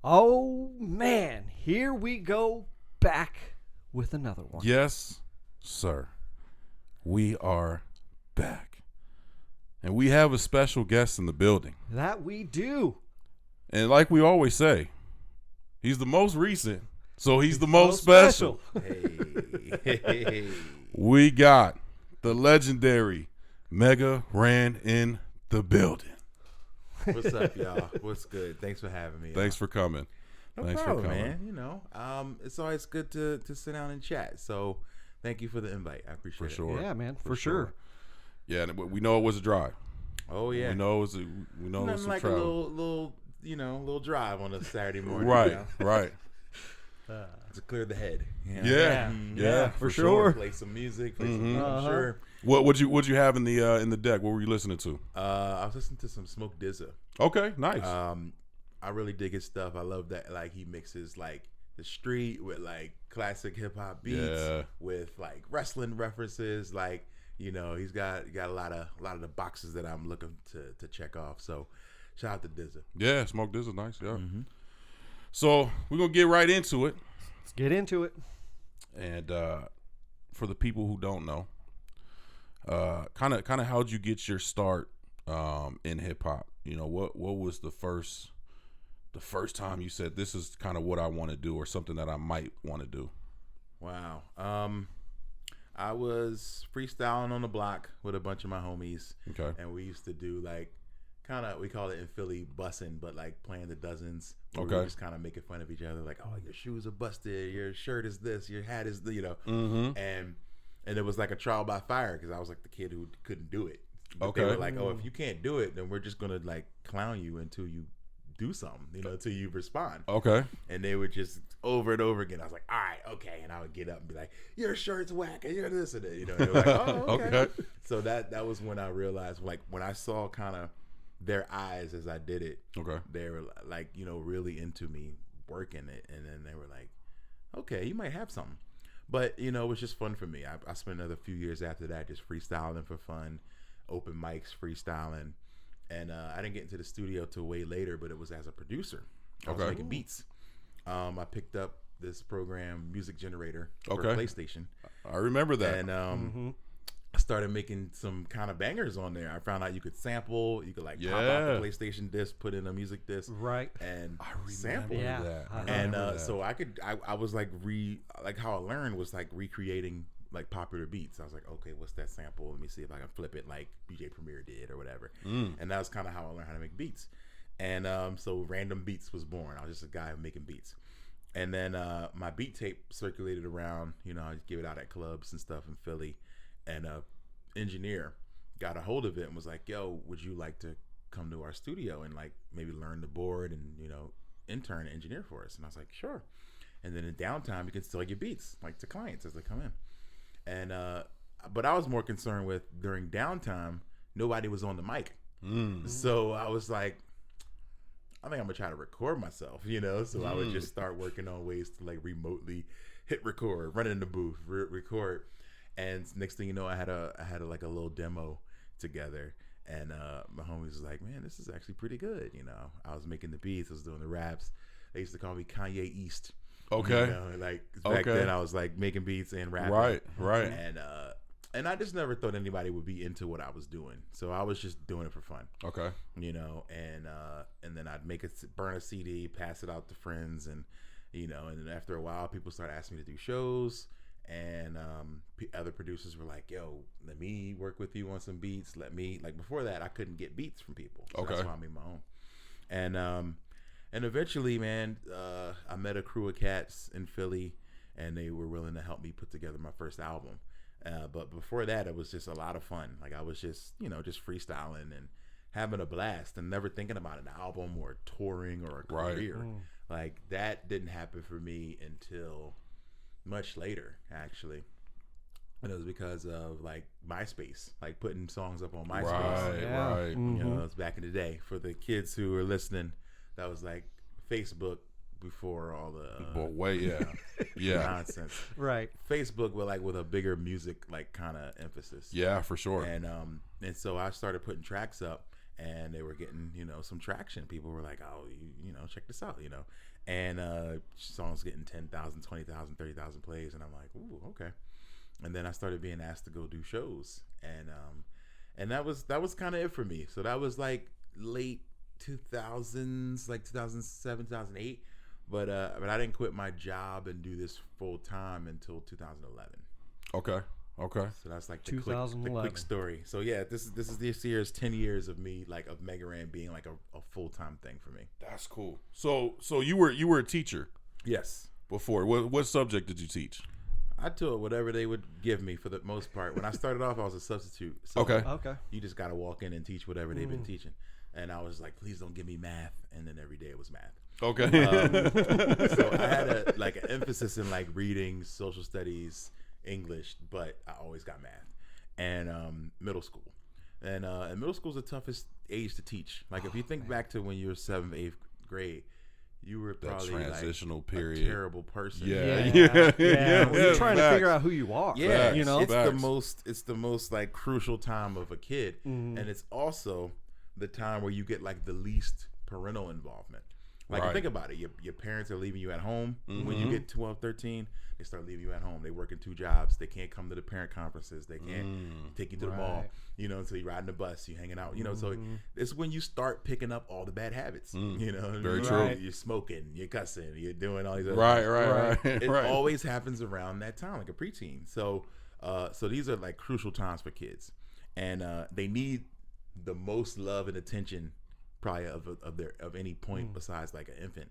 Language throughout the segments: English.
Oh, man. Here we go back with another one. Yes, sir. We are back. And we have a special guest in the building. That we do. And like we always say, he's the most recent, so he's the most special. Hey. We got the legendary Mega Ran in the building. What's up, y'all? What's good? Thanks for having me. Thanks for coming. No Thanks problem, for coming. man. You know, it's always good to sit down and chat. So thank you for the invite. I appreciate For it. sure. Yeah, man, for sure. Yeah, and we know it was a drive. Oh yeah. We know it was it was Nothing a like travel. little drive on a Saturday morning. Right, You know? right. To clear the head. You know? Yeah, Mhm. yeah, for sure. Play some music. Play some Mhm. beat, I'm sure. What'd you have in the deck? What were you listening to? I was listening to some Smoke DZA. Okay, nice. I really dig his stuff. I love that like he mixes like the street with like classic hip hop beats Yeah. with like wrestling references. Like, you know, he's got a lot of the boxes that I'm looking to check off. So shout out to DZA. Yeah, Smoke This is nice. Yeah. Mm-hmm. So we're gonna get right into it. Let's get into it. And for the people who don't know, kind of how'd you get your start in hip hop? You know, what was the first time you said this is kind of what I want to do or something that I might want to do? Wow. I was freestyling on the block with a bunch of my homies. Okay. And we used to do like we call it in Philly bussing, but like playing the dozens. We Okay. were just kind of making fun of each other, like, oh, your shoes are busted, your shirt is this, your hat is you know. Mm-hmm. And it was like a trial by fire because I was like the kid who couldn't do it. But Okay. They were like, oh, if you can't do it, then we're just gonna like clown you until you do something, you know, until you respond. Okay. And they would just over and over again. I was like, all right, okay. And I would get up and be like, your shirt's whack and you're this and that. You know, and they were like, oh, okay. Okay. So that was when I realized, like, when I saw kind of their eyes as I did it, Okay. they were like, you know, really into me working it. And then they were like, okay, you might have something. But, you know, it was just fun for me. I spent another few years after that just freestyling for fun, open mics, freestyling. And I didn't get into the studio till way later, but it was as a producer. I was Okay. making beats. I picked up this program, Music Generator, for Okay. PlayStation. I remember that. And I started making some kind of bangers on there. I found out you could sample, you could like pop out Yeah. the PlayStation disc, put in a music disc, Right. and I remember sample. Yeah. that. I And remember that. so I was like how I learned was like recreating like popular beats. I was like, okay, what's that sample? Let me see if I can flip it like BJ Premier did or whatever. And that was kind of how I learned how to make beats. And so Random Beats was born. I was just a guy making beats. And then my beat tape circulated around. You know, I give it out at clubs and stuff in Philly. And a engineer got a hold of it and was like, yo, would you like to come to our studio and like maybe learn the board and, you know, intern and engineer for us? And I was like, sure. And then in downtime, you can still get beats like to clients as they come in. And but I was more concerned with during downtime, nobody was on the mic. So I was like, I think I'm gonna try to record myself, you know. So I would just start working on ways to like remotely hit record, run in the booth, record. And next thing you know, I had like a little demo together. And my homies was like, man, this is actually pretty good, you know. I was making the beats, I was doing the raps. They used to call me Kanye East. Okay. You know, like back then I was like making beats and rapping. Right. And I just never thought anybody would be into what I was doing. So I was just doing it for fun. Okay. You know, and then I'd burn a CD, pass it out to friends, and you know, and then after a while people started asking me to do shows, and other producers were like, yo, let me work with you on some beats. Let me, like, before that I couldn't get beats from people. So Okay. that's why I made my own. And eventually, man, I met a crew of cats in Philly, and they were willing to help me put together my first album. But before that, it was just a lot of fun. Like, I was just, you know, just freestyling and having a blast and never thinking about an album or touring or a career. Like, that didn't happen for me until much later, actually. And it was because of, like, MySpace, like putting songs up on MySpace. Right, Yeah. right. You know, it was back in the day. For the kids who are listening, that was like Facebook before all the But wait, yeah. Yeah. nonsense. Right. Facebook with a bigger music like kind of emphasis. Yeah, for sure. And so I started putting tracks up, and they were getting, some traction. People were like, oh, check this out, and songs getting 10,000, 20,000, 30,000 plays, and I'm like, ooh, okay. And then I started being asked to go do shows, and that was kind of it for me. So that was like late 2000s, like 2007, 2008. But I didn't quit my job and do this full time until 2011. Okay. So that's like the quick story. So yeah, this year's 10 years of me, like, of Megaran being like a full time thing for me. That's cool. So you were a teacher. Yes. Before, what subject did you teach? I taught whatever they would give me for the most part. When I started off, I was a substitute. So Okay. You just got to walk in and teach whatever they've been teaching. And I was like, please don't give me math. And then every day it was math. Okay. So I had an emphasis in like reading, social studies, English, but I always got math. And middle school. And middle school is the toughest age to teach. Like if you think back to when you were 7th, 8th grade, you were probably that transitional like period. a terrible person. Yeah. When you're trying to figure out who you are. Yeah, Facts. it's the most like crucial time of a kid, and it's also the time where you get like the least parental involvement. Like Right. think about it, your parents are leaving you at home when you get 12, 13. They start leaving you at home. They work in 2 jobs. They can't come to the parent conferences. They can't take you to the mall. Until you're riding the bus, you're hanging out. So it's when you start picking up all the bad habits. Very true. You're smoking, you're cussing, you're doing all these other Right. It always happens around that time, like a preteen. So these are like crucial times for kids, and they need the most love and attention probably of any point besides like an infant,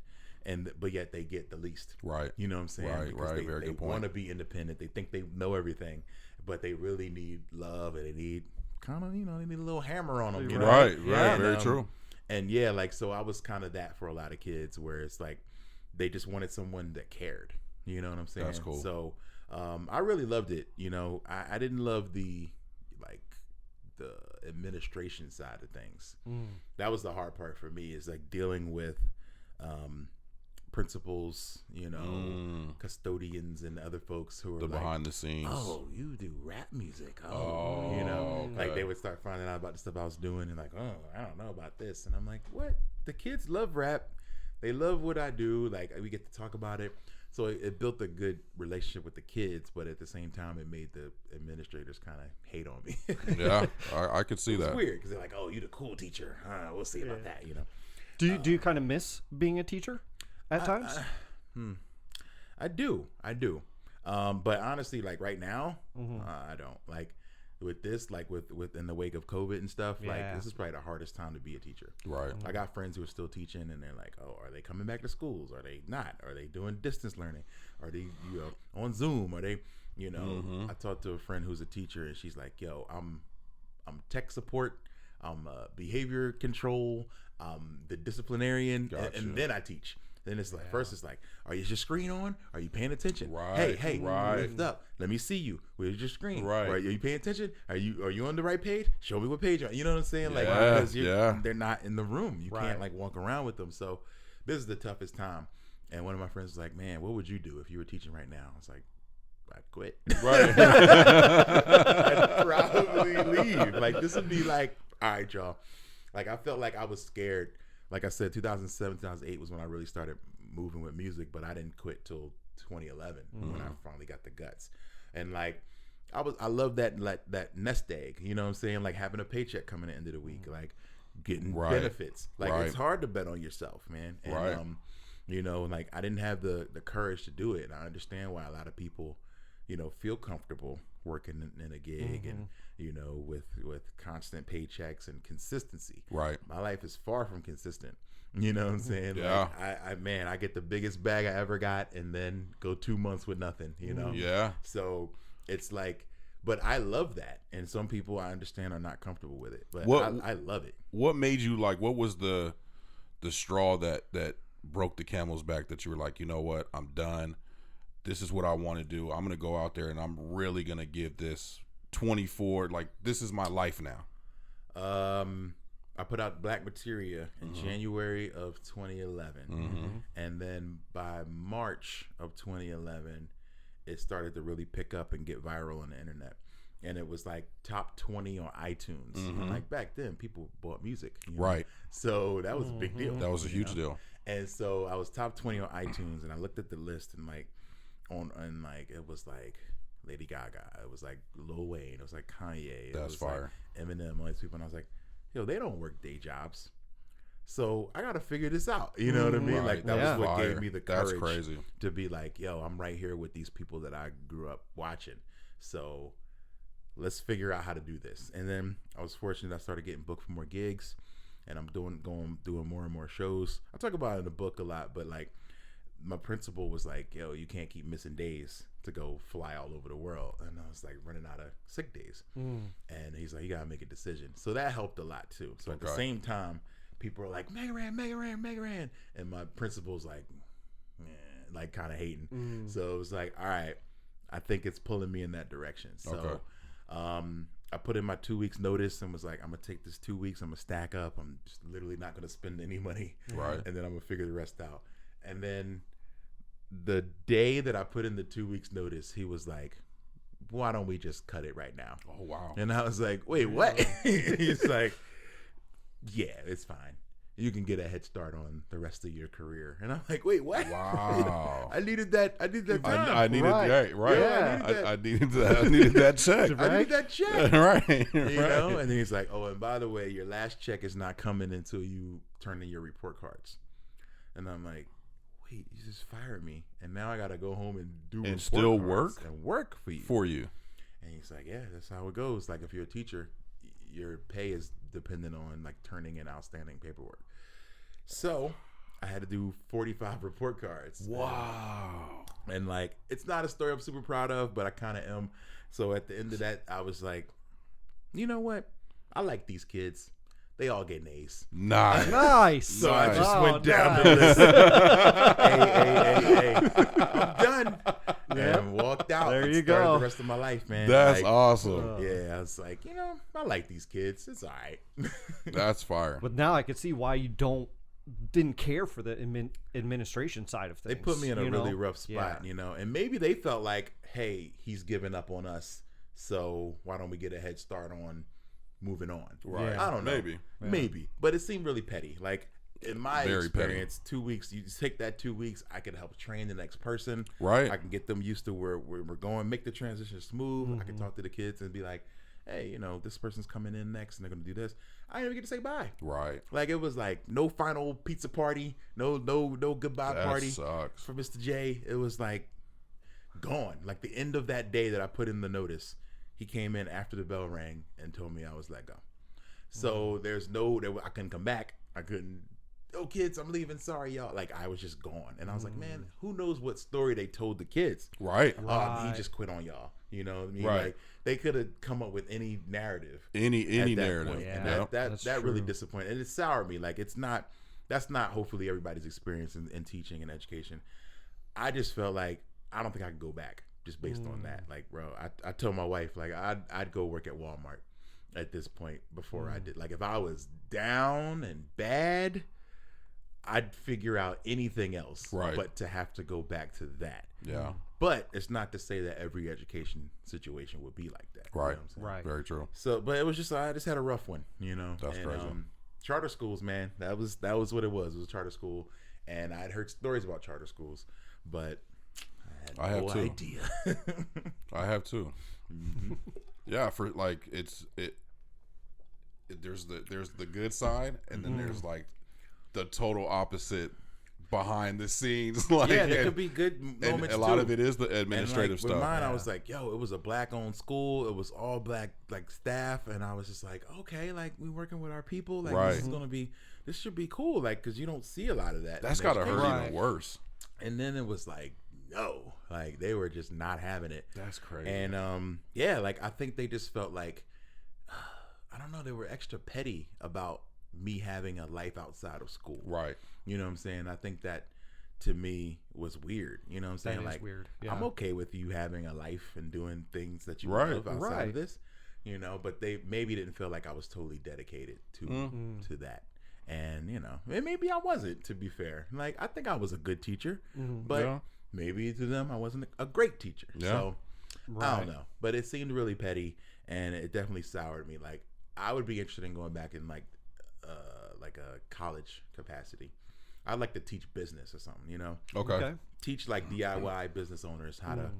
but yet they get the least. Right. You know what I'm saying? Right. Because Very they good point. want to be independent. They think they know everything, but they really need love, and they need kind of they need a little hammer on them. Right. And, Very true. And yeah, like so I was kind of that for a lot of kids, where it's like they just wanted someone that cared. You know what I'm saying? That's cool. So I really loved it. I didn't love the administration side of things. That was the hard part for me, is like dealing with principals, custodians and other folks who are The like, behind the scenes. oh, you do rap music. Okay. Like they would start finding out about the stuff I was doing and like, oh, I don't know about this. And I'm like, what? The kids love rap. They love what I do. Like we get to talk about it. So it built a good relationship with the kids, but at the same time, it made the administrators kind of hate on me. Yeah, I could see that. It's weird because they're like, "Oh, you the cool teacher? We'll see about that." Do you kind of miss being a teacher at times? I do. But honestly, like right now, I don't. Like with this, like with in the wake of COVID and stuff, like this is probably the hardest time to be a teacher. Right. I got friends who are still teaching, and they're like, "Oh, are they coming back to schools? Are they not? Are they doing distance learning? Are they on Zoom? Are they I talked to a friend who's a teacher, and she's like, "Yo, I'm tech support, I'm behavior control, I'm the disciplinarian, Gotcha. and then I teach." Then it's like, first it's like, are you your screen on? Are you paying attention? Right, Hey, right. lift up. Let me see you. Where's your screen? Right. Are you paying attention? Are you on the right page? Show me what page you're on. You know what I'm saying? Like, Yeah, because yeah. they're not in the room. You Right. can't like walk around with them. So this is the toughest time. And one of my friends was like, man, what would you do if you were teaching right now? I was like, I'd quit. Right. I'd probably leave. Like this would be like, all right, y'all. Like I felt like I was scared. Like I said, 2007, 2008 was when I really started moving with music, but I didn't quit till 2011 when I finally got the guts. And like I love that nest egg, you know what I'm saying? Like having a paycheck coming at the end of the week, like getting Right. benefits. Like Right. it's hard to bet on yourself, man. And Right. like I didn't have the courage to do it. And I understand why a lot of people, feel comfortable working in a gig and with constant paychecks and consistency. Right. My life is far from consistent. You know what I'm saying? Yeah. Like I get the biggest bag I ever got and then go 2 months with nothing, Yeah. So it's like, but I love that. And some people I understand are not comfortable with it, but I love it. What made you like? What was the straw that broke the camel's back? That you were like, you know what? I'm done. This is what I want to do. I'm gonna go out there and I'm really gonna give this 24. Like this is my life now. I put out Black Materia in January of 2011. And then by March of 2011, it started to really pick up and get viral on the internet. and it was like top 20 on iTunes. Mhm. Like back then, people bought music, you know? Right. So that was a big deal. That was a you huge know? deal. And so I was top 20 on iTunes, and I looked at the list, and like it was like Lady Gaga, it was like Lil Wayne, it was like Kanye, it That's was fire. like Eminem, all these people, and I was like, yo, they don't work day jobs. So I gotta figure this out. You know what I mean? Right. Like that Yeah. was what Fire. gave me the That's courage crazy. to be like, yo, I'm right here with these people that I grew up watching. So let's figure out how to do this. And then I was fortunate, I started getting booked for more gigs, and I'm doing more and more shows. I talk about it in the book a lot, but like my principal was like, yo, you can't keep missing days to go fly all over the world. And I was like running out of sick days. And he's like, you gotta make a decision. So that helped a lot too. So at the Okay. same time, people are like, Mega Ran. And my principal's like, like kind of hating. So it was like, all right, I think it's pulling me in that direction. So I put in my 2 weeks notice and was like, I'm gonna take this 2 weeks, I'm gonna stack up, I'm just literally not gonna spend any money. Right. And then I'm gonna figure the rest out. And then the day that I put in the 2 weeks notice, he was like, why don't we just cut it right now? Oh wow. And I was like, wait, what? He's like, yeah, it's fine. You can get a head start on the rest of your career. And I'm like, wait, what? Wow. I needed that time. I needed Right. that. Right. Yeah, I needed that. I needed that check. I needed that check. Right. You Right. know? And then he's like, oh, and by the way, your last check is not coming until you turn in your report cards. And I'm like, wait, you just fired me. And now I got to go home and do And report still cards work? and work for you. For you. And he's like, yeah, that's how it goes. Like if you're a teacher, your pay is dependent on like turning in outstanding paperwork. So I had to do 45 report cards. Wow. And like, it's not a story I'm super proud of, but I kind of am. So at the end of that, I was like, you know what? I like these kids. They all get A's. Nice. Nice. So I just Oh, went down nice. the list. Hey, I'm done. Yeah. And walked out. There and you started go. the rest of my life, man. That's Like, awesome. yeah, I was like, you know, I like these kids. It's all right. That's fire. But now I can see why you didn't care for the administration side of things. They put me in a you really know? rough spot, Yeah. you know, and maybe they felt like, hey, he's giving up on us, so why don't we get a head start on moving on? Right. Yeah. I don't know. Maybe. Maybe. But it seemed really petty. Like, in my Very experience, 2 weeks, you just take that 2 weeks, I can help train the next person. Right. I can get them used to where we're going, make the transition smooth. I can talk to the kids and be like, hey, you know, this person's coming in next and they're going to do this. I didn't even get to say bye. Right. Like, it was like no final pizza party, no goodbye That party sucks. for Mr. J. It was like gone. Like the end of that day that I put in the notice, he came in after the bell rang and told me I was let go. So I couldn't come back. I couldn't. Oh, kids, I'm leaving. Sorry, y'all. Like I was just gone, and I was like, man, who knows what story they told the kids? Right. Right. He just quit on y'all. You know what I mean? Right. Like they could have come up with any narrative. Any at that narrative. point. Yeah. And Yep. That's that really true. disappointed, and it soured me. Like that's not hopefully everybody's experience in teaching and education. I just felt like I don't think I could go back just based on that. Like, bro, I told my wife like I'd go work at Walmart at this point before I did. Like if I was down and bad, I'd figure out anything else. Right. But to have to go back to that. Yeah. But it's not to say that every education situation would be like that. You know Right. what I'm saying? Right. Very true. So, but it was just I just had a rough one, you know. That's crazy. Charter schools, man, that was what it was. It was a charter school, and I'd heard stories about charter schools, but I had no idea. I have too. Yeah, for like there's the good side, and then there's like the total opposite behind the scenes. Like, Yeah, there could be good and moments a lot too. of it is the administrative and like, stuff. With mine, I was like, yo, it was a black-owned school. It was all black, like staff, and I was just like, okay, like we working with our people. Like Right. this should be cool. Like because you don't see a lot of that. That's in gotta hurt education. Right. even worse. And then it was like, no, like they were just not having it. That's crazy. And yeah, like I think they just felt like I don't know, they were extra petty about me having a life outside of school. Right. You know what I'm saying? I think that to me was weird. You know what I'm saying? That is Like weird. Yeah. I'm okay with you having a life and doing things that you Right. love outside Right. of this. You know, but they maybe didn't feel like I was totally dedicated to that. And you know, and maybe I wasn't, to be fair. Like I think I was a good teacher, but Yeah. maybe to them I wasn't a great teacher. Yeah. So I don't know, but it seemed really petty, and it definitely soured me. Like, I would be interested in going back in like a college capacity. I'd like to teach business or something, you know. Okay. Teach like DIY business owners how to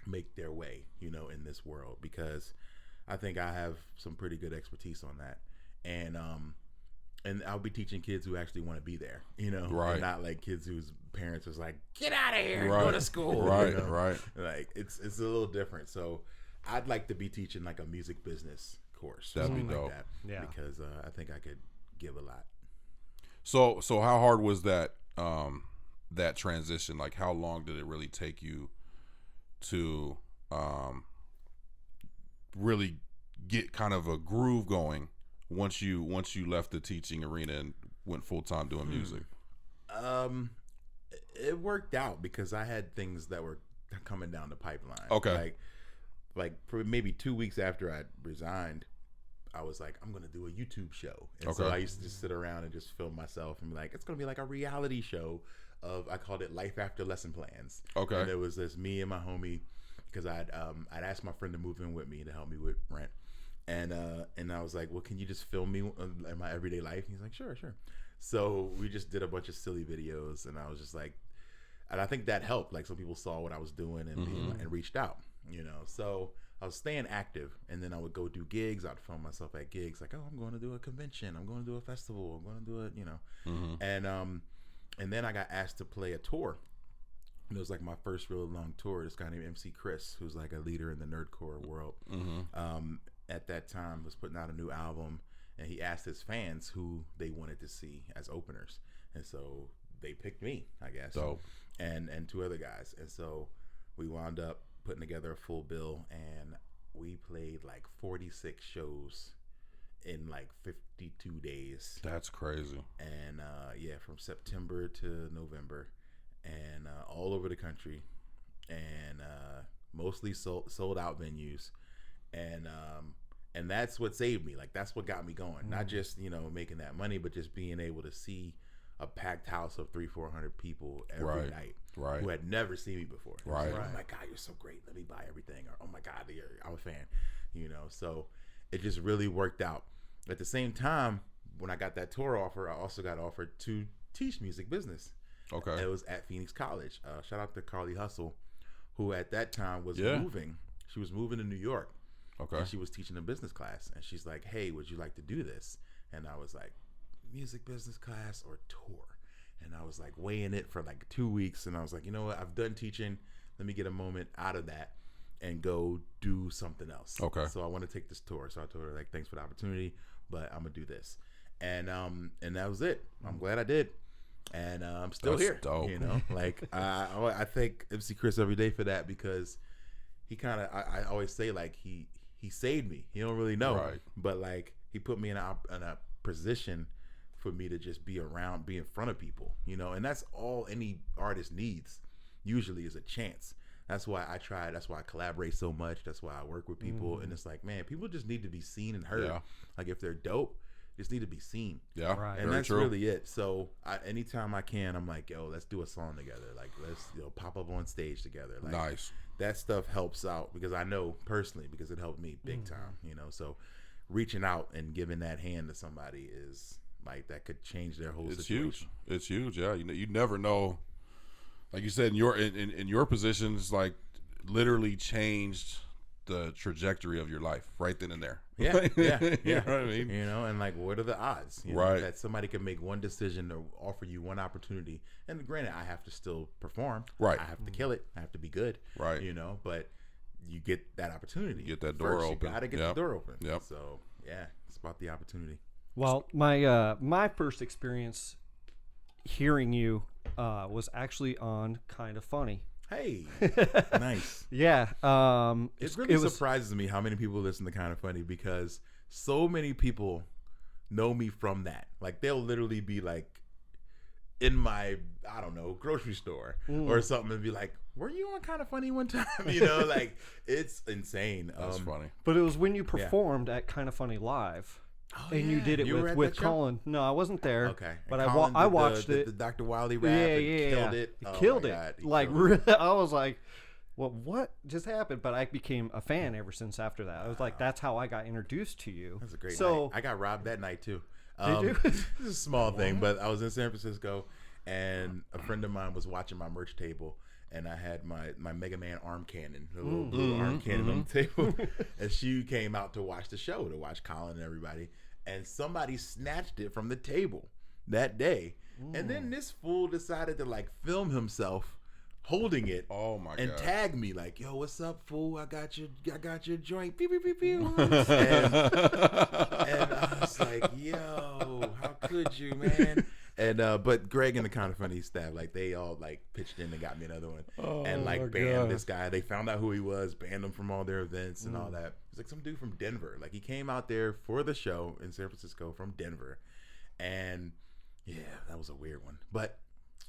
make their way, you know, in this world, because I think I have some pretty good expertise on that, and I'll be teaching kids who actually want to be there, you know, right? And not like kids whose parents was like, get out of here, and right. go to school, right? You know? Right. Like it's a little different. So I'd like to be teaching like a music business course, that'd be like dope. that, because I think I could give a lot. So how hard was that that transition? Like, how long did it really take you to really get kind of a groove going once you left the teaching arena and went full time doing music? It worked out because I had things that were coming down the pipeline. Okay. Like for maybe 2 weeks after I resigned, I was like, I'm going to do a YouTube show. And so I used to just sit around and just film myself and be like, it's going to be like a reality show I called it Life After Lesson Plans. Okay. And it was just me and my homie, because I'd asked my friend to move in with me to help me with rent. And I was like, well, can you just film me in my everyday life? And he's like, sure. So we just did a bunch of silly videos, and I was just like, and I think that helped. Like, some people saw what I was doing and reached out, you know. So I was staying active, and then I would go do gigs. I'd film myself at gigs, like, oh, I'm going to do a convention, I'm going to do a festival, I'm going to do it, you know. And then I got asked to play a tour. And it was like my first real long tour. This guy named MC Chris, who's like a leader in the nerdcore world, at that time was putting out a new album, and he asked his fans who they wanted to see as openers, and so they picked me, I guess. Dope. And 2 other guys, and so we wound up putting together a full bill, and we played like 46 shows in like 52 days. That's crazy. And from September to November, and all over the country, and mostly sold out venues, and that's what saved me. Like, that's what got me going. Not just, you know, making that money, but just being able to see a packed house of 300-400 people every night, who had never seen me before. Like, oh my God, you're so great, let me buy everything. Or, oh my God, I'm a fan, you know. So it just really worked out. At the same time, when I got that tour offer, I also got offered to teach music business. Okay. It was at Phoenix College. Shout out to Carly Hustle, who at that time was moving. She was moving to New York. Okay. And she was teaching a business class. And she's like, hey, would you like to do this? And I was like, music business class or tour? And I was like weighing it for like 2 weeks. And I was like, you know what? I've done teaching. Let me get a moment out of that and go do something else. Okay. So I want to take this tour. So I told her, like, thanks for the opportunity, but I'm going to do this. And that was it. I'm glad I did. And I'm still here. Dope. You know, like I thank MC Chris every day for that, because he kind of, I always say, like, he saved me. He don't really know, but like, he put me in a position for me to just be around, be in front of people, you know. And that's all any artist needs usually, is a chance. That's why I try. That's why I collaborate so much. That's why I work with people. And it's like, man, people just need to be seen and heard. Like, if they're dope, just need to be seen. And very that's true. Really it. So anytime I can, I'm like, yo, let's do a song together. Like, let's, you know, pop up on stage together. Like, nice. That stuff helps out, because I know personally, because it helped me big time, you know. So reaching out and giving that hand to somebody is like, that could change their whole situation. It's huge. Yeah. You never know. Like you said, in your positions, like, literally changed the trajectory of your life right then and there. Yeah. You know what I mean? You know, and like, what are the odds? You know, that somebody can make one decision to offer you one opportunity. And granted, I have to still perform. I have to kill it. I have to be good. You know, but you get that opportunity. You get that door open. You gotta get the door open. So yeah, it's about the opportunity. Well, my first experience hearing you was actually on Kind of Funny. Hey, nice. Yeah. It really surprises me how many people listen to Kind of Funny, because so many people know me from that. Like, they'll literally be like in my, I don't know, grocery store or something, and be like, were you on Kind of Funny one time? You know, like, it's insane. That's funny. But it was when you performed at Kind of Funny Live. Oh, and you did it with Colin. No, I wasn't there. Okay, but I watched it. The Dr. Wiley rap. Killed it. He killed it. Like, really, I was like, well, what just happened? But I became a fan ever since after that. I was like, that's how I got introduced to you. That's a great so, night. I got robbed that night too. Did you? This is a small thing, but I was in San Francisco, and a friend of mine was watching my merch table, and I had my Mega Man arm cannon, the little blue arm cannon on the table, and she came out to watch the show, to watch Colin and everybody, and somebody snatched it from the table that day, and then this fool decided to like film himself holding it. Oh my and God. tag me like, yo, what's up, fool? I got your joint. Pew, pew, pew, pew. and I was like, yo, how could you, man? And but Greg and the Kind of Funny staff, like they all like pitched in and got me another one, and like banned this guy. They found out who he was, banned him from all their events and all that. It's like some dude from Denver. Like he came out there for the show in San Francisco from Denver, and yeah, that was a weird one, but.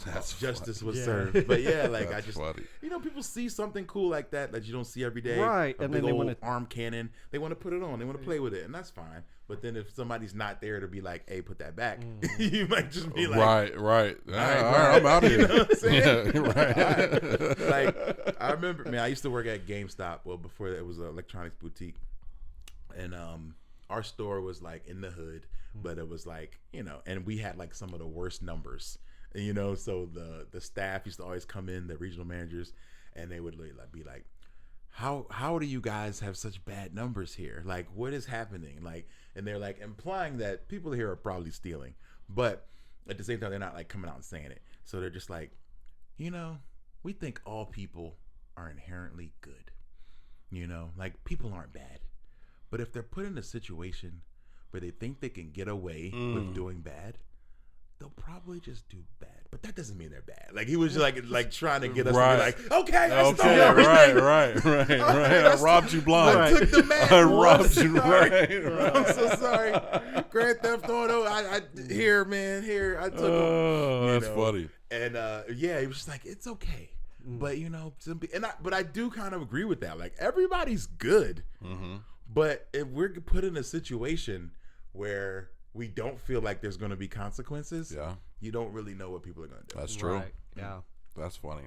That's Justice was served, but yeah, like That's I just, funny. People see something cool like that you don't see every day, Right, A and big then they old wanna- arm cannon. They want to put it on, they want to play with it, and that's fine. But then if somebody's not there to be like, "Hey, put that back," you might just be like, Right. All right, right, I'm out You here. know what I'm saying? Yeah, right. Like I remember, man, I used to work at GameStop. Well, before that, it was an electronics boutique, and our store was like in the hood, but it was like and we had like some of the worst numbers. So the staff used to always come in, the regional managers, and they would be like, how do you guys have such bad numbers here? Like, what is happening? Like, and they're like implying that people here are probably stealing, but at the same time, they're not like coming out and saying it. So they're just like, we think all people are inherently good. Like people aren't bad, but if they're put in a situation where they think they can get away with doing bad, they'll probably just do bad, but that doesn't mean they're bad. Like he was just like trying to get us to be like, okay, I stole everything. Right. I robbed you blind. I took the man. I robbed you Sorry. right. I'm so sorry. Grand Theft Auto. I took him. Oh, that's funny. And he was just like, it's okay, but but I do kind of agree with that. Like everybody's good, but if we're put in a situation where we don't feel like there's going to be consequences, you don't really know what people are going to do. That's true. Right. Yeah. That's funny.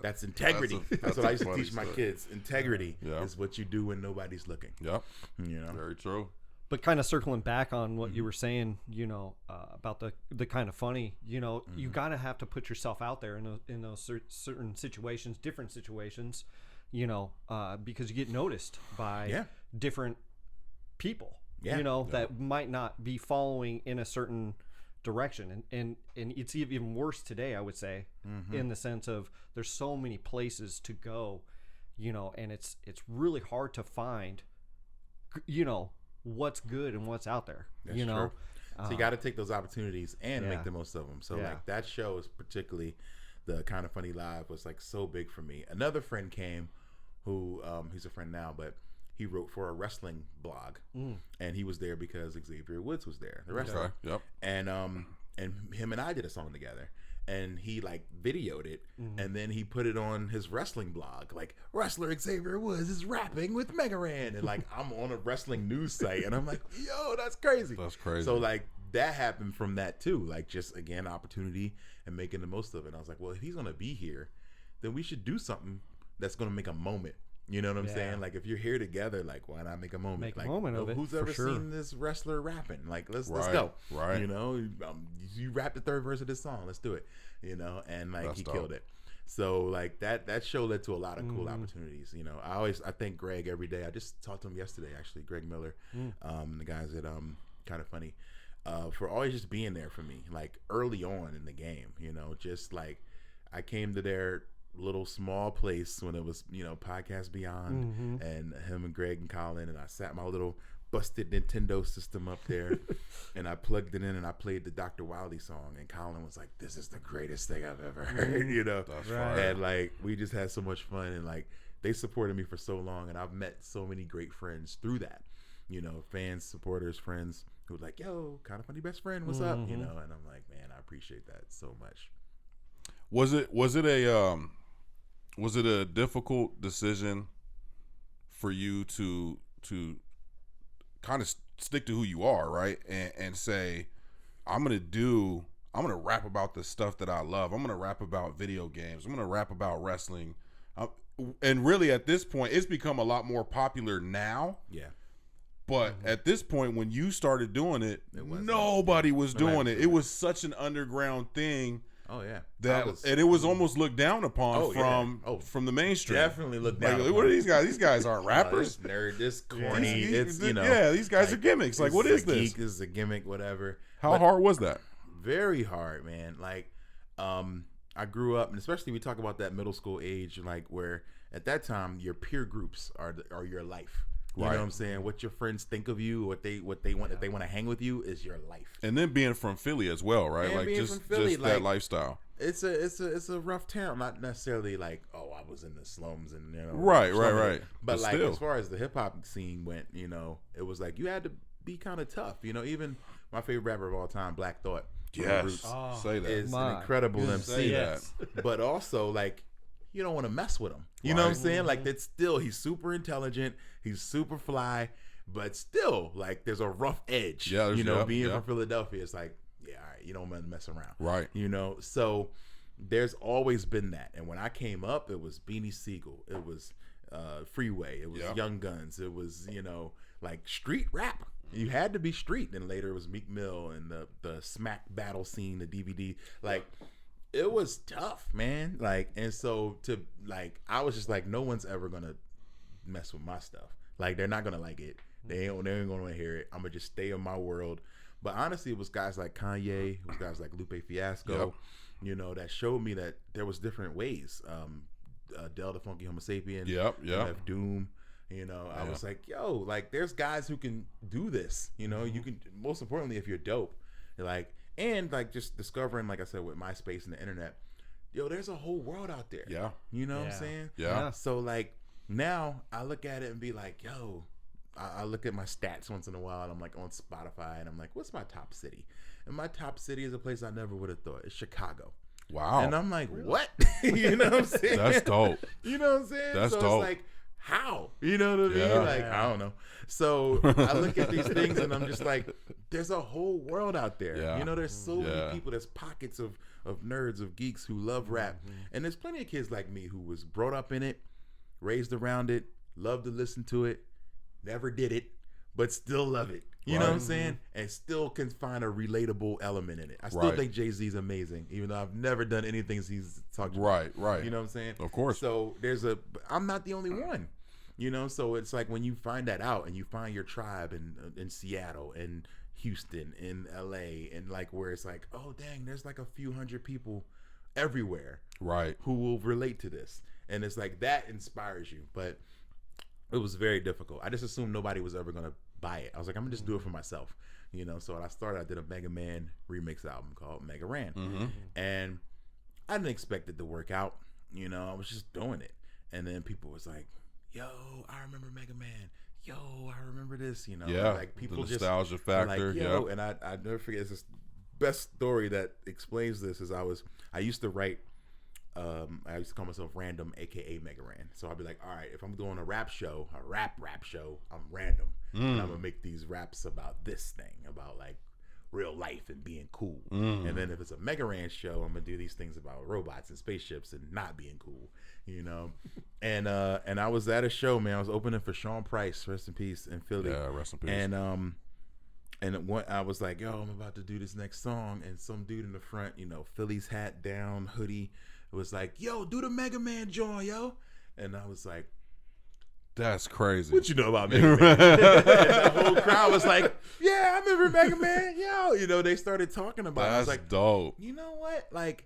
That's integrity. That's what I used to teach my kids. Integrity Yeah. is what you do when nobody's looking. Yep. Very true. But kind of circling back on what you were saying, about the Kind of Funny, you gotta have to put yourself out there in those certain situations, different situations, because you get noticed by different people, that might not be following in a certain direction, and it's even worse today, I would say, in the sense of there's so many places to go, and it's really hard to find, what's good and what's out there. That's true. So you got to take those opportunities and make the most of them. So like that show is particularly the Kind of Funny Live was like so big for me. Another friend came who he's a friend now, but he wrote for a wrestling blog, and he was there because Xavier Woods was there, the wrestler. Okay. Yep. And him and I did a song together, and he like videoed it, and then he put it on his wrestling blog, like wrestler Xavier Woods is rapping with Mega Ran, and like I'm on a wrestling news site, and I'm like, yo, that's crazy. That's crazy. So like that happened from that too, like just again opportunity and making the most of it. And I was like, well, if he's gonna be here, then we should do something that's gonna make a moment. You know what I'm saying? Like if you're here together, like why not make a moment? Make like, a moment of it. Who's ever seen this wrestler rapping? Like let's go. Right. You rap the third verse of this song. Let's do it. And like That's he dope. killed it. So like that show led to a lot of cool opportunities. I thank Greg every day. I just talked to him yesterday actually, Greg Miller, the guys at Kind of Funny, for always just being there for me, like early on in the game. Just like I came to their little small place when it was Podcast Beyond, and him and Greg and Colin, and I sat my little busted Nintendo system up there and I plugged it in and I played the Dr. Wily song, and Colin was like, this is the greatest thing I've ever heard. That's right. And like we just had so much fun, and like they supported me for so long, and I've met so many great friends through that, fans, supporters, friends who were like, yo, Kind of Funny best friend, what's up? And I'm like, man, I appreciate that so much. Was it a difficult decision for you to kind of stick to who you are, right? And say, I'm gonna rap about the stuff that I love. I'm gonna rap about video games. I'm gonna rap about wrestling. and really at this point, it's become a lot more popular now. Yeah. But at this point, when you started doing it, wasn't. nobody was doing it. doing It was such an underground thing. Oh yeah, And it was almost looked down upon Oh, yeah. from the mainstream. definitely looked down. Like, what are these guys? These guys aren't rappers. This nerd, this corny. These It's these guys are gimmicks. Like, what is this? Geek, this is a gimmick, whatever. How hard was that? Very hard, man. Like, I grew up, and especially we talk about that middle school age, like where at that time your peer groups are your life. You know what I'm saying? What your friends think of you, what they want, if they want to hang with you, is your life. And then being from Philly as well, right? And like being just from Philly, that like, lifestyle. It's a rough town. Not necessarily like, oh, I was in the slums and Right. But like still. as far as the hip hop scene went, it was like you had to be kind of tough. Even my favorite rapper of all time, Black Thought, Yes, Roots, say that. is an incredible MC. Say that. But also like you don't want to mess with him. You know what I'm saying? Like that's still he's super intelligent, he's super fly, but still like there's a rough edge. Yeah, being from Philadelphia, it's like all right, you don't want to mess around. Right. So there's always been that. And when I came up, it was Beanie Siegel, it was Freeway, it was Young Guns, it was like street rap. You had to be street. Then later it was Meek Mill and the smack battle scene, the DVD. Like it was tough, man. Like, and so I was just like, no one's ever gonna mess with my stuff. Like they're not gonna like it. They ain't gonna want to hear it. I'm gonna just stay in my world. But honestly, it was guys like Kanye, it was guys like Lupe Fiasco, that showed me that there was different ways. Del the Funky Homo Sapien, MF Doom. I was like, yo, like there's guys who can do this. You can, most importantly, if you're dope, and just discovering, like I said, with MySpace and the internet, there's a whole world out there. Yeah. You know what I'm saying? Yeah. So like now I look at it and be like, yo, I look at my stats once in a while and I'm like on Spotify and I'm like, what's my top city? And my top city is a place I never would have thought. It's Chicago. Wow. And I'm like, what? You know what I'm saying? That's dope. You know what I'm saying? That's so dope. It's like, how? You know what I mean? Like, I don't know. So I look at these things and I'm just like, there's a whole world out there. Yeah. There's so many people. There's pockets of nerds, of geeks who love rap. And there's plenty of kids like me who was brought up in it, raised around it, loved to listen to it, never did it, but still love it. You know what I'm saying? And still can find a relatable element in it. I still think Jay-Z's amazing, even though I've never done anything he's talked about. Right. You know what I'm saying? Of course. So I'm not the only one. So it's like when you find that out and you find your tribe in Seattle and Houston, in LA, and like where it's like, oh dang, there's like a few hundred people everywhere, right, who will relate to this, and it's like that inspires you. But it was very difficult. I just assumed nobody was ever gonna buy it. I was like, I'm gonna just do it for myself, So when I started, I did a Mega Man remix album called Mega Ran, and I didn't expect it to work out. I was just doing it, and then people was like, yo, I remember Mega Man. Yo, I remember this. Like people the nostalgia factor. Like, yo, and I never forget. It's this best story that explains this. Is I used to write. I used to call myself Random, aka Mega Ran. So I'd be like, all right, if I'm doing a rap show, rap show, I'm random, and I'm gonna make these raps about this thing, about like real life and being cool. And then if it's a Mega Ran show, I'm gonna do these things about robots and spaceships and not being cool, And I was at a show, man. I was opening for Sean Price, rest in peace, in Philly. Yeah, rest in peace. And I was like, yo, I'm about to do this next song, and some dude in the front, Philly's hat down, hoodie, was like, yo, do the Mega Man joint, yo. And I was like, that's crazy. What you know about Mega Man? And the whole crowd was like, yeah, I remember Mega Man, yo. They started talking about it. I was like, dope. You know what? Like,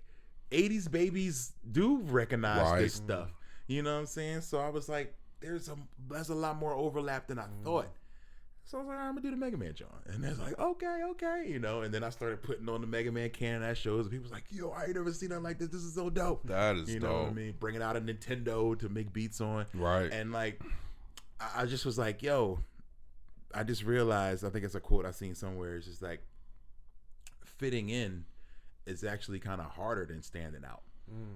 80s babies do recognize this stuff. You know what I'm saying? So I was like, there's a lot more overlap than I thought. So I was like, I'm gonna do the Mega Man joint. And they're like, okay. And then I started putting on the Mega Man canon at shows, and people was like, yo, I ain't never seen nothing like this. This is so dope. That is dope. You know what I mean? Bringing out a Nintendo to make beats on. Right. And like, I just was like, yo, I just realized, I think it's a quote I seen somewhere, it's just like, fitting in is actually kind of harder than standing out.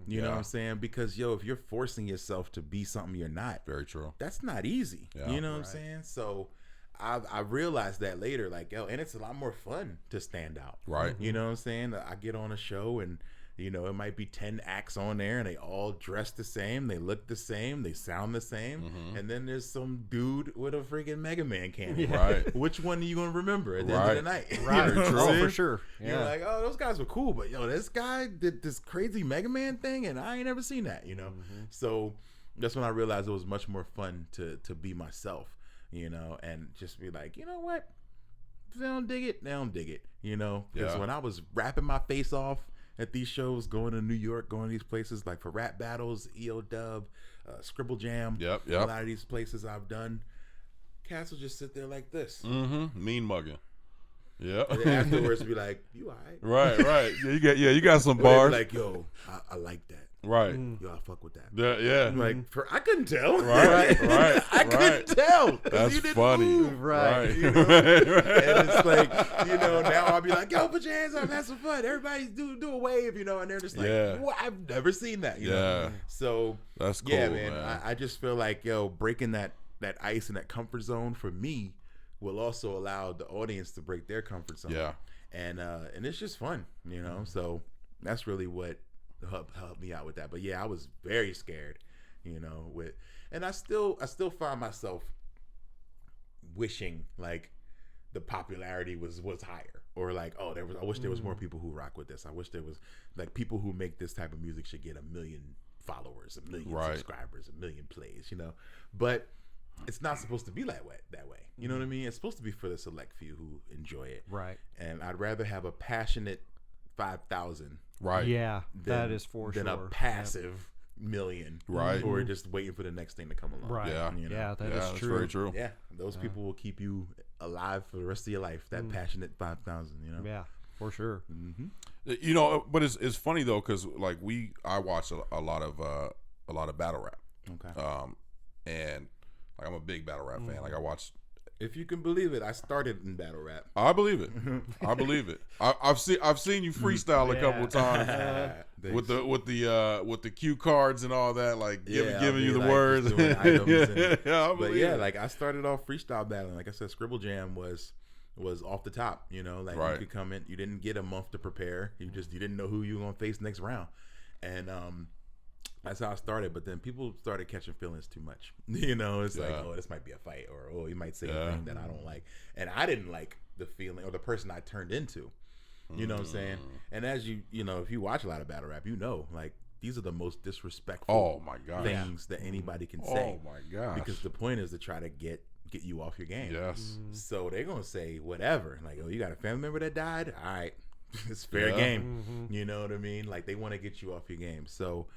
You know what I'm saying? Because if you're forcing yourself to be something you're not, very true. That's not easy. You know what I'm saying? So I realized that later, like, and it's a lot more fun to stand out. Right. You know what I'm saying? I get on a show and You know, it might be 10 acts on there and they all dress the same, they look the same, they sound the same, and then there's some dude with a freaking Mega Man cannon. Right. Which one are you gonna remember at the end of the night? Right. You know what I'm Oh, saying? for sure. You're like, oh, those guys were cool, but yo, this guy did this crazy Mega Man thing, and I ain't never seen that. You know, so that's when I realized it was much more fun to be myself. You know, and just be like, you know what, if they don't dig it, they don't dig it. You know, because when I was rapping my face off at these shows, going to New York, going to these places like for rap battles, EO Dub, Scribble Jam, a lot of these places I've done, cats will just sit there like this, mean mugging. Yeah. And then afterwards be like, you all right? Right. You got some bars. Like, yo, I like that. Right. Yo, I fuck with that. Yeah. I'm like, I couldn't tell. Right. I couldn't tell. That's you didn't funny. Move. Right. You know? And it's like, you know, now I'll be like, yo, put your hands up, have some fun. Everybody do a wave, you know, and they're just like, well, I've never seen that. You know? So that's cool, man. I just feel like, yo, breaking that ice and that comfort zone for me will also allow the audience to break their comfort zone. Yeah. And it's just fun, you know. So that's really what helped me out with that. But yeah, I was very scared, you know, and I still find myself wishing like the popularity was higher, or like, oh, I wish there was more people who rock with this. I wish there was like people who make this type of music should get 1 million followers, 1 million subscribers, 1 million plays, you know. But it's not supposed to be that way. You know what I mean? It's supposed to be for the select few who enjoy it. Right. And I'd rather have a passionate 5,000. Right. Yeah, that is for sure. Than a passive million. Right. Who are just waiting for the next thing to come along. Right. Yeah. You know? Yeah, that's that's true. very true. Yeah. Those people will keep you alive for the rest of your life. That passionate 5,000, you know? Yeah, for sure. You know, but it's funny though, because like I watch a lot of battle rap. Okay. And like I'm a big battle rap fan. Like I watch. If you can believe it, I started in battle rap. I believe it. I believe it. I've seen you freestyle a couple of times with the cue cards and all that, like giving you the like, words. But yeah, like I started off freestyle battling. Like I said, Scribble Jam was off the top. You know, like you could come in, you didn't get a month to prepare. You didn't know who you were gonna face next round, and that's how I started. But then people started catching feelings too much. You know, it's like, oh, this might be a fight, or oh, you might say a thing that I don't like, and I didn't like the feeling or the person I turned into. You know what I'm saying? And as you know, if you watch a lot of battle rap, you know, like these are the most disrespectful things that anybody can say. Oh my god! Because the point is to try to get you off your game. Yes. So they're gonna say whatever. Like, oh, you got a family member that died? All right, it's fair game. You know what I mean? Like they want to get you off your game. So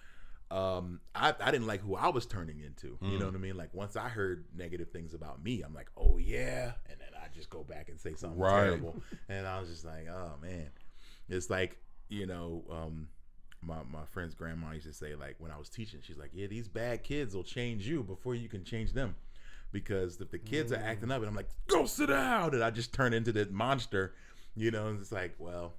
I didn't like who I was turning into. You know what I mean? Like once I heard negative things about me, I'm like, oh yeah, and then I just go back and say something terrible, and I was just like, oh man, it's like, you know, my friend's grandma used to say, like when I was teaching, she's like, yeah, these bad kids will change you before you can change them, because if the kids are acting up and I'm like, go sit down, and I just turn into this monster, you know, and it's like, well,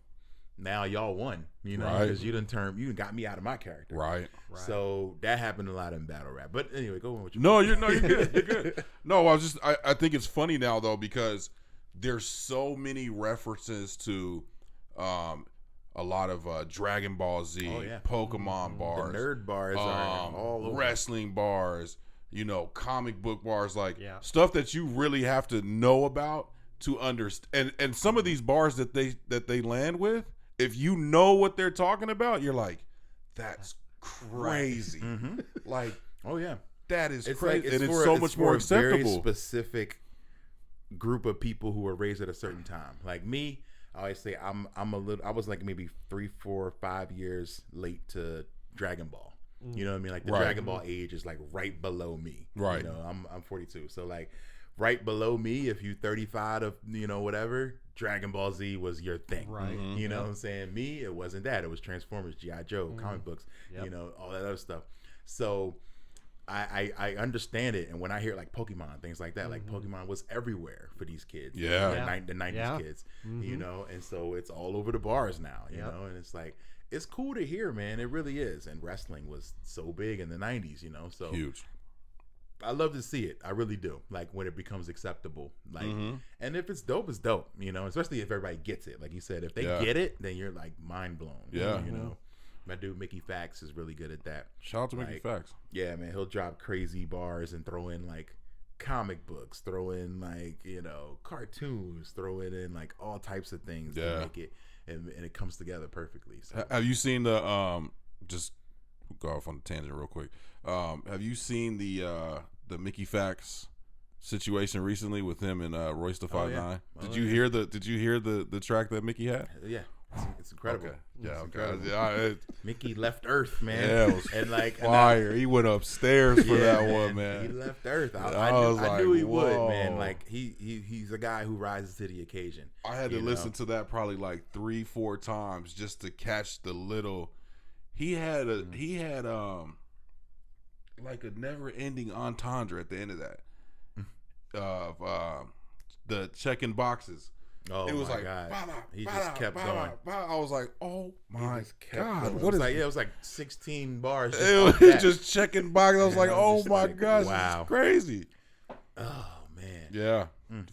now y'all won, you know, because you got me out of my character. Right. So that happened a lot in battle rap. But anyway, go on with your you're good. You're good. No, I think it's funny now though, because there's so many references to a lot of Dragon Ball Z, Pokemon bars, the nerd bars are all over. Wrestling bars, you know, comic book bars, like stuff that you really have to know about to understand. And some of these bars that they land with, if you know what they're talking about, you're like, that's crazy. Like, oh yeah, that is crazy, and it's so much more acceptable. Very specific group of people who were raised at a certain time. Like me, I always say I was like maybe 3, 4, 5 years late to Dragon Ball. You know what I mean? Like the Dragon Ball age is like right below me. Right. You know, I'm 42, so like right below me, if you 35 of, you know, whatever, Dragon Ball Z was your thing. Right. You know what I'm saying? Me, it wasn't that. It was Transformers, G.I. Joe, comic books, you know, all that other stuff. So I understand it. And when I hear like Pokemon, things like that, like Pokemon was everywhere for these kids. Yeah. The 90s kids, you know, and so it's all over the bars now, you know, and it's like, it's cool to hear, man. It really is. And wrestling was so big in the 90s, you know, so huge. I love to see it. I really do. Like when it becomes acceptable. Like, and if it's dope, it's dope. You know, especially if everybody gets it. Like you said, if they get it, then you're like mind blown. Yeah, you know. My dude Mickey Fax is really good at that. Shout out to Mickey Like, Fax. Yeah, man, he'll drop crazy bars and throw in like comic books, throw in like, you know, cartoons, throw it in like all types of things to make it, and it comes together perfectly. So. Have you seen the just go off on a tangent real quick? Have you seen the Mickey Fax situation recently with him and Royce the 5'9"? Did you hear the track that Mickey had? Yeah. It's incredible. Okay. Yeah, it's okay. incredible. Yeah, Mickey left Earth, man. Yeah, it was and like fire. He went upstairs for that man, one, man. He left Earth. I knew he whoa. would, man. Like he's a guy who rises to the occasion. I had to listen to that probably like 3-4 times just to catch the little. He had like a never ending entendre at the end of that. Of the checking boxes. Oh, it was like God. Bah, bah, He bah, just kept bah, going. bah. I was like, oh my God, going. what is like? Yeah, it was like 16 bars. Just it like was that. just checking boxes. I was like, oh just my like, gosh, wow. this is crazy. Oh man. Yeah,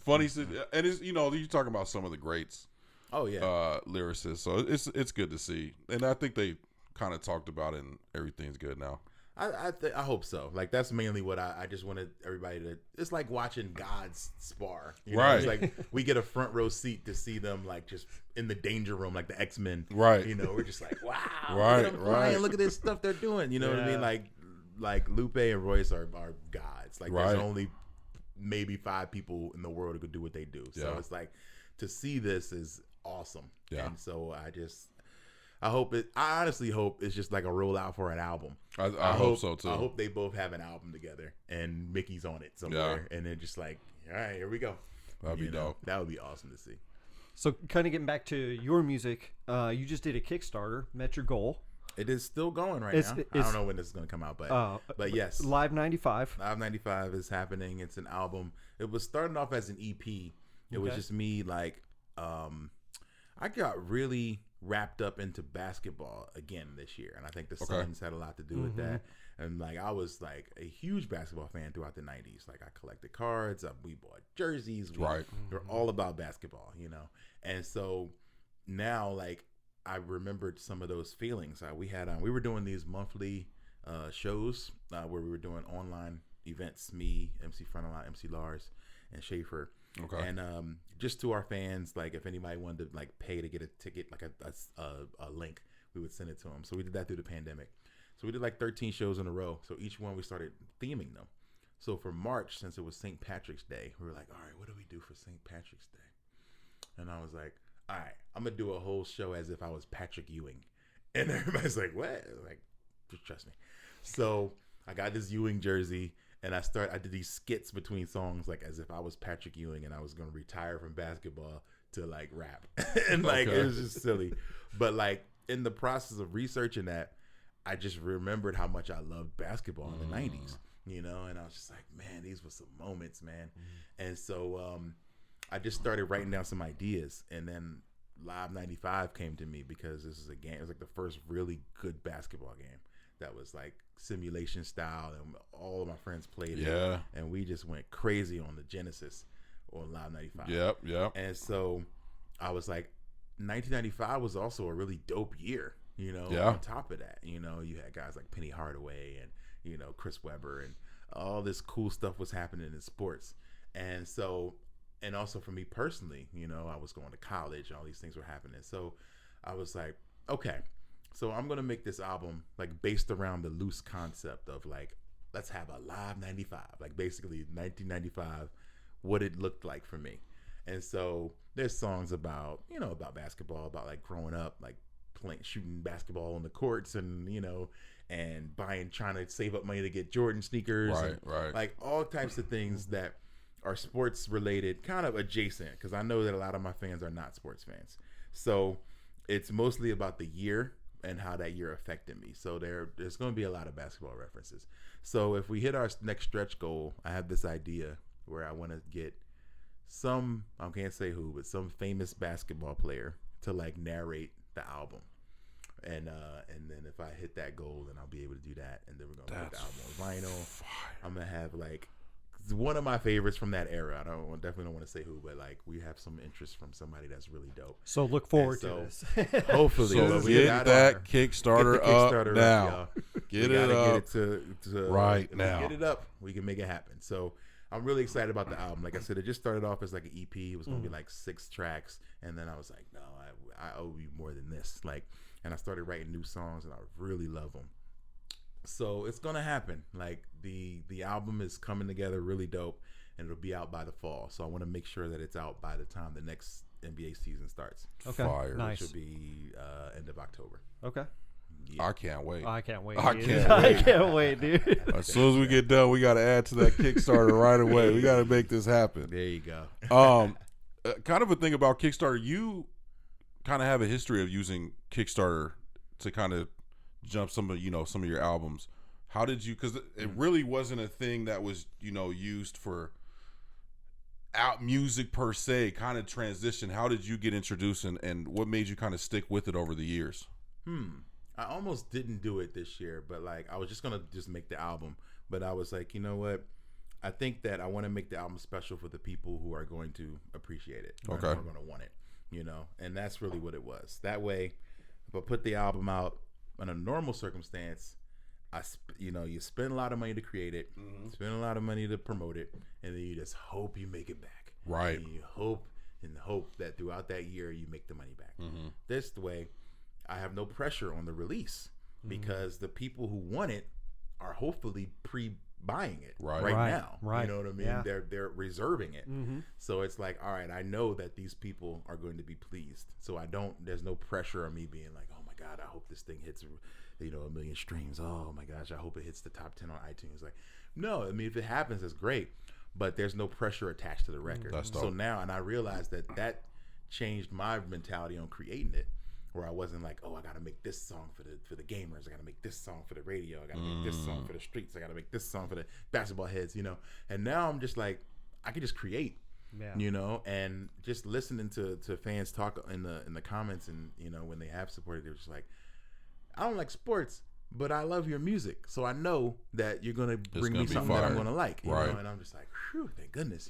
funny. And it's, you know, you talking about some of the greats. Oh yeah. Lyricists. So it's good to see, and I think they kind of talked about it, and everything's good now. I hope so. Like that's mainly what I just wanted everybody to. It's like watching gods spar. You know? Right. It's like we get a front row seat to see them like just in the danger room, like the X-Men. Right. You know, we're just like, wow. Right, Look at them flying, right. Look at this stuff they're doing. You know what I mean? Like Lupe and Royce are gods. Like there's only maybe 5 people in the world who could do what they do. So it's like to see this is awesome. Yeah. And so I honestly hope it's just like a rollout for an album. I hope so too. I hope they both have an album together and Mickey's on it somewhere. And they're just like, all right, here we go. That'd be dope. That would be awesome to see. So kind of getting back to your music, you just did a Kickstarter, met your goal. It is still going now. I don't know when this is going to come out, but yes. Live 95. Live 95 is happening. It's an album. It was starting off as an EP. It was just me like, I got really wrapped up into basketball again this year, and I think the Suns had a lot to do with that. And like I was like a huge basketball fan throughout the 90s. Like I collected cards, we bought jerseys, we're all about basketball, you know. And so now like I remembered some of those feelings. We were doing these monthly shows where we were doing online events, me, MC Frontalot, MC Lars, and Schaefer. Okay. And just to our fans, like if anybody wanted to like pay to get a ticket, like a link, we would send it to them. So we did that through the pandemic. So we did like 13 shows in a row. So each one we started theming them. So for March, since it was St. Patrick's Day, we were like, all right, what do we do for St. Patrick's Day? And I was like, all right, I'm gonna do a whole show as if I was Patrick Ewing. And everybody's like, what? Like, just trust me. So I got this Ewing jersey. And I did these skits between songs, like as if I was Patrick Ewing and I was going to retire from basketball to like rap. And like, it was just silly. But like in the process of researching that, I just remembered how much I loved basketball in the 90s, you know? And I was just like, man, these were some moments, man. And so I just started writing down some ideas. And then Live 95 came to me because this is a game. It was like the first really good basketball game that was like simulation style, and all of my friends played it. And we just went crazy on the Genesis on Live 95. Yep. And so I was like, 1995 was also a really dope year, you know. On top of that, you know, you had guys like Penny Hardaway and, you know, Chris Webber, and all this cool stuff was happening in sports. And so, and also for me personally, you know, I was going to college and all these things were happening. So I was like, okay, so I'm going to make this album like based around the loose concept of like, let's have a Live 95, like basically 1995, what it looked like for me. And so there's songs about, you know, about basketball, about like growing up, like shooting basketball on the courts, and, you know, and trying to save up money to get Jordan sneakers. Right. Like all types of things that are sports related, kind of adjacent, because I know that a lot of my fans are not sports fans. So it's mostly about the year and how that year affected me. So there's going to be a lot of basketball references. So if we hit our next stretch goal, I have this idea where I want to get some, I can't say who, but some famous basketball player to like narrate the album. And then if I hit that goal, then I'll be able to do that. And then we're going to put the album on vinyl. I'm going to have like one of my favorites from that era. Definitely don't want to say who, but like we have some interest from somebody that's really dope. So look forward to this. Hopefully, So get that Kickstarter up now. Get it up get it to right now. Get it up. We can make it happen. So I'm really excited about the album. Like I said, it just started off as like an EP. It was gonna be like 6 tracks, and then I was like, no, I owe you more than this. Like, and I started writing new songs, and I really love them. So it's gonna happen. Like the album is coming together really dope, and it'll be out by the fall. So I want to make sure that it's out by the time the next NBA season starts. Okay, Fire. nice. Which will be end of October. Okay. I can't wait. I can't wait. I dude. can't I wait. can't wait, dude. As soon as we get done, we got to add to that Kickstarter right away. We got to make this happen. There you go. Kind of a thing about Kickstarter. You kind of have a history of using Kickstarter to kind of jump some of your albums. How did you? Because it really wasn't a thing that was used for out music per se. Kind of transition. How did you get introduced, and what made you kind of stick with it over the years? I almost didn't do it this year, but like I was just gonna make the album, but I was like, you know what? I think that I want to make the album special for the people who are going to appreciate it. Okay. Who are going to want it, and that's really what it was. That way, if I put the album out in a normal circumstance, you spend a lot of money to create it, spend a lot of money to promote it, and then you just hope you make it back. Right. And you hope that throughout that year you make the money back. This way, I have no pressure on the release because the people who want it are hopefully pre-buying it right now. Right. You know what I mean? Yeah. They're reserving it. So it's like, all right, I know that these people are going to be pleased. So there's no pressure on me being like, oh my God, I hope this thing hits 1 million streams. Oh my gosh, I hope it hits the top 10 on iTunes. Like, no, I mean, if it happens, it's great, but there's no pressure attached to the record. That's dope. So now, and I realized that changed my mentality on creating it, where I wasn't like, oh, I got to make this song for the gamers. I got to make this song for the radio. I got to make this song for the streets. I got to make this song for the basketball heads, And now I'm just like, I can just create, and just listening to fans talk in the comments, and when they have supported, they're just like, I don't like sports, but I love your music, so I know that you're gonna bring me something that I'm gonna like, right. And I'm just like, whew, thank goodness,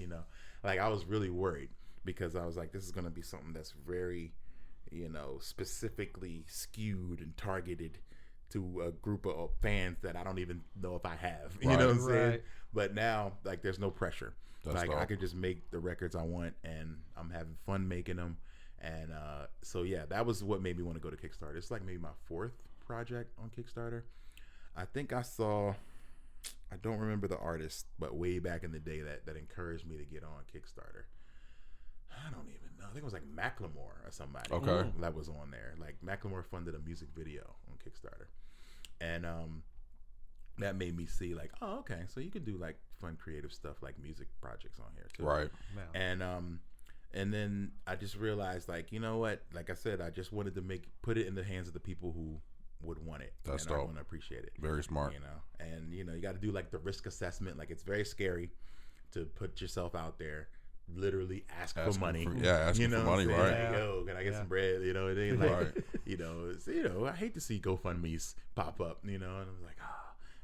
Like I was really worried because I was like, this is gonna be something that's very, specifically skewed and targeted to a group of fans that I don't even know if I have. You know what I'm saying? But now, like, there's no pressure. That's like dope. I could just make the records I want, and I'm having fun making them. And so yeah, that was what made me want to go to Kickstarter. It's like maybe my 4th project on Kickstarter. I think I don't remember the artist, but way back in the day that encouraged me to get on Kickstarter. I don't even know. I think it was like Macklemore or somebody that was on there. Like Macklemore funded a music video on Kickstarter. And that made me see like, oh, okay, so you can do like fun creative stuff like music projects on here too. Right. Yeah. And then I just realized, like, you know what? Like I said, I just wanted to put it in the hands of the people who would want it. That's and dope. I want to appreciate it. Very smart. And you got to do like the risk assessment. Like it's very scary to put yourself out there, literally ask for money. Asking for money, right? Like, yo, can I get some bread? It ain't like, I hate to see GoFundMe's pop up. And I'm like,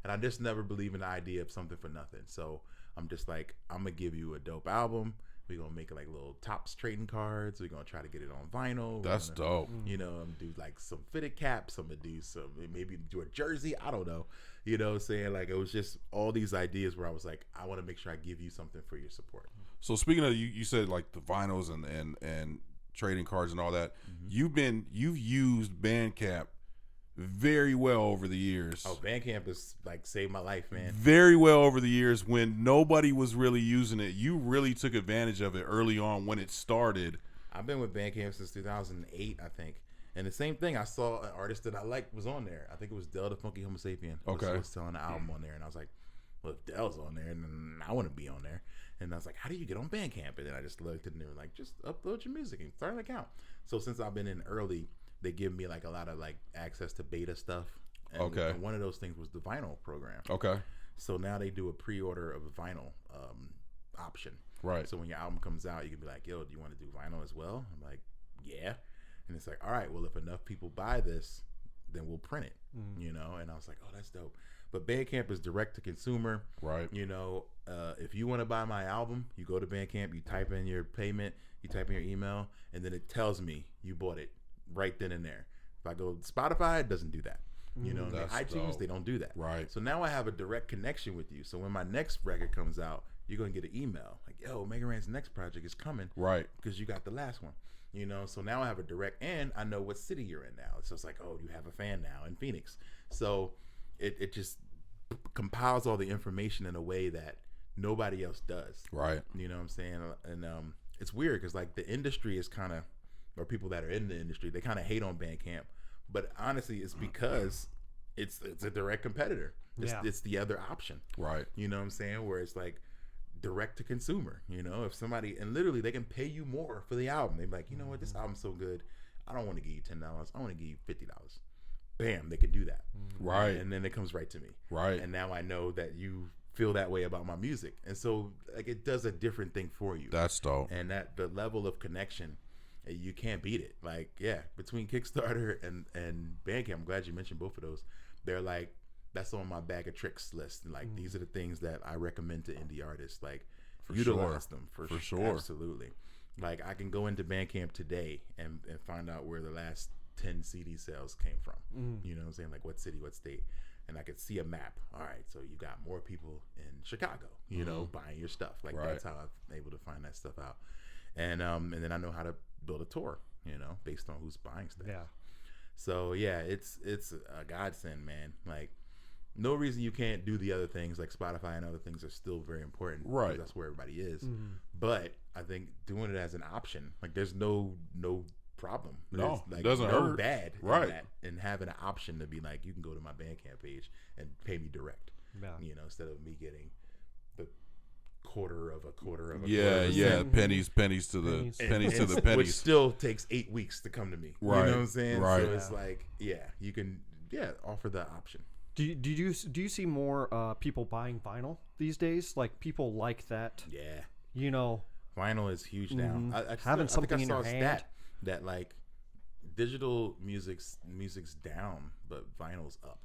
and I just never believe in the idea of something for nothing. So I'm just like, I'm gonna give you a dope album. We're going to make like little Topps trading cards. We're going to try to get it on vinyl. That's dope. Do like some fitted caps. I'm going to do maybe do a jersey. I don't know. Saying like, it was just all these ideas where I was like, I want to make sure I give you something for your support. So speaking of, you said like the vinyls and trading cards and all that, you've used BandCamp very well over the years. Oh, BandCamp has like saved my life, man. Very well over the years. When nobody was really using it, you really took advantage of it early on when it started. I've been with BandCamp since 2008, I think. And the same thing, I saw an artist that I liked was on there. I think it was Del the Funky Homo Sapien. Was selling an album on there, and I was like, well, if Del's on there, then I want to be on there. And I was like, how do you get on BandCamp? And then I just looked, and they were like, just upload your music and start an account. So since I've been in early, they give me like a lot of like access to beta stuff. And, and one of those things was the vinyl program. Okay. So now they do a pre-order of a vinyl option. Right. So when your album comes out, you can be like, yo, do you want to do vinyl as well? I'm like, yeah. And it's like, all right, well, if enough people buy this, then we'll print it, you know? And I was like, oh, that's dope. But BandCamp is direct to consumer. Right. You know, if you want to buy my album, you go to BandCamp, you type in your payment, you type in your email, and then it tells me you bought it right then and there. If I go to Spotify, it doesn't do that. You know, iTunes, dope. they don't do that. Right. So now I have a direct connection with you. So when my next record comes out, you're going to get an email like, yo, Mega Ran's next project is coming. Right. Because you got the last one. You know, so now I have a direct, and I know what city you're in now. So it's like, oh, you have a fan now in Phoenix. So it just compiles all the information in a way that nobody else does. Right. You know what I'm saying? And it's weird because like the industry is kind of, or people that are in the industry, they kind of hate on BandCamp. But honestly, it's because it's a direct competitor. It's the other option. Right. You know what I'm saying? Where it's like direct to consumer. You know, if somebody, and literally they can pay you more for the album. They're like, you know what, this album's so good, I don't want to give you $10. I want to give you $50. Bam, they could do that. Right. And then it comes right to me. Right. And now I know that you feel that way about my music. And so like it does a different thing for you. That's dope. And that the level of connection, you can't beat it. Like, yeah, between Kickstarter and BandCamp, I'm glad you mentioned both of those. They're like, that's on my bag of tricks list. Like, these are the things that I recommend to indie artists. Like, utilize them for sure. Absolutely. Like, I can go into BandCamp today and find out where the last 10 CD sales came from. You know what I'm saying? Like, what city, what state. And I could see a map. All right, so you got more people in Chicago, you know, buying your stuff. Like, that's how I'm able to find that stuff out. And then I know how to build a tour, you know, based on who's buying stuff. Yeah. So yeah, it's a godsend, man. Like, no reason you can't do the other things. Like Spotify and other things are still very important, right? That's where everybody is. But I think doing it as an option, like, there's no problem. No, like, it doesn't hurt. Bad, right? In that, and having an option to be like, you can go to my BandCamp page and pay me direct. Yeah. You know, instead of me getting the quarter of a pennies to the pennies, which still takes 8 weeks to come to me. Right. You know what I'm saying? Right. So it's like, you can offer the option. Do you see more people buying vinyl these days? Like, people like that. Yeah. You know, vinyl is huge now. Having something in your hand. That like digital music's down, but vinyl's up.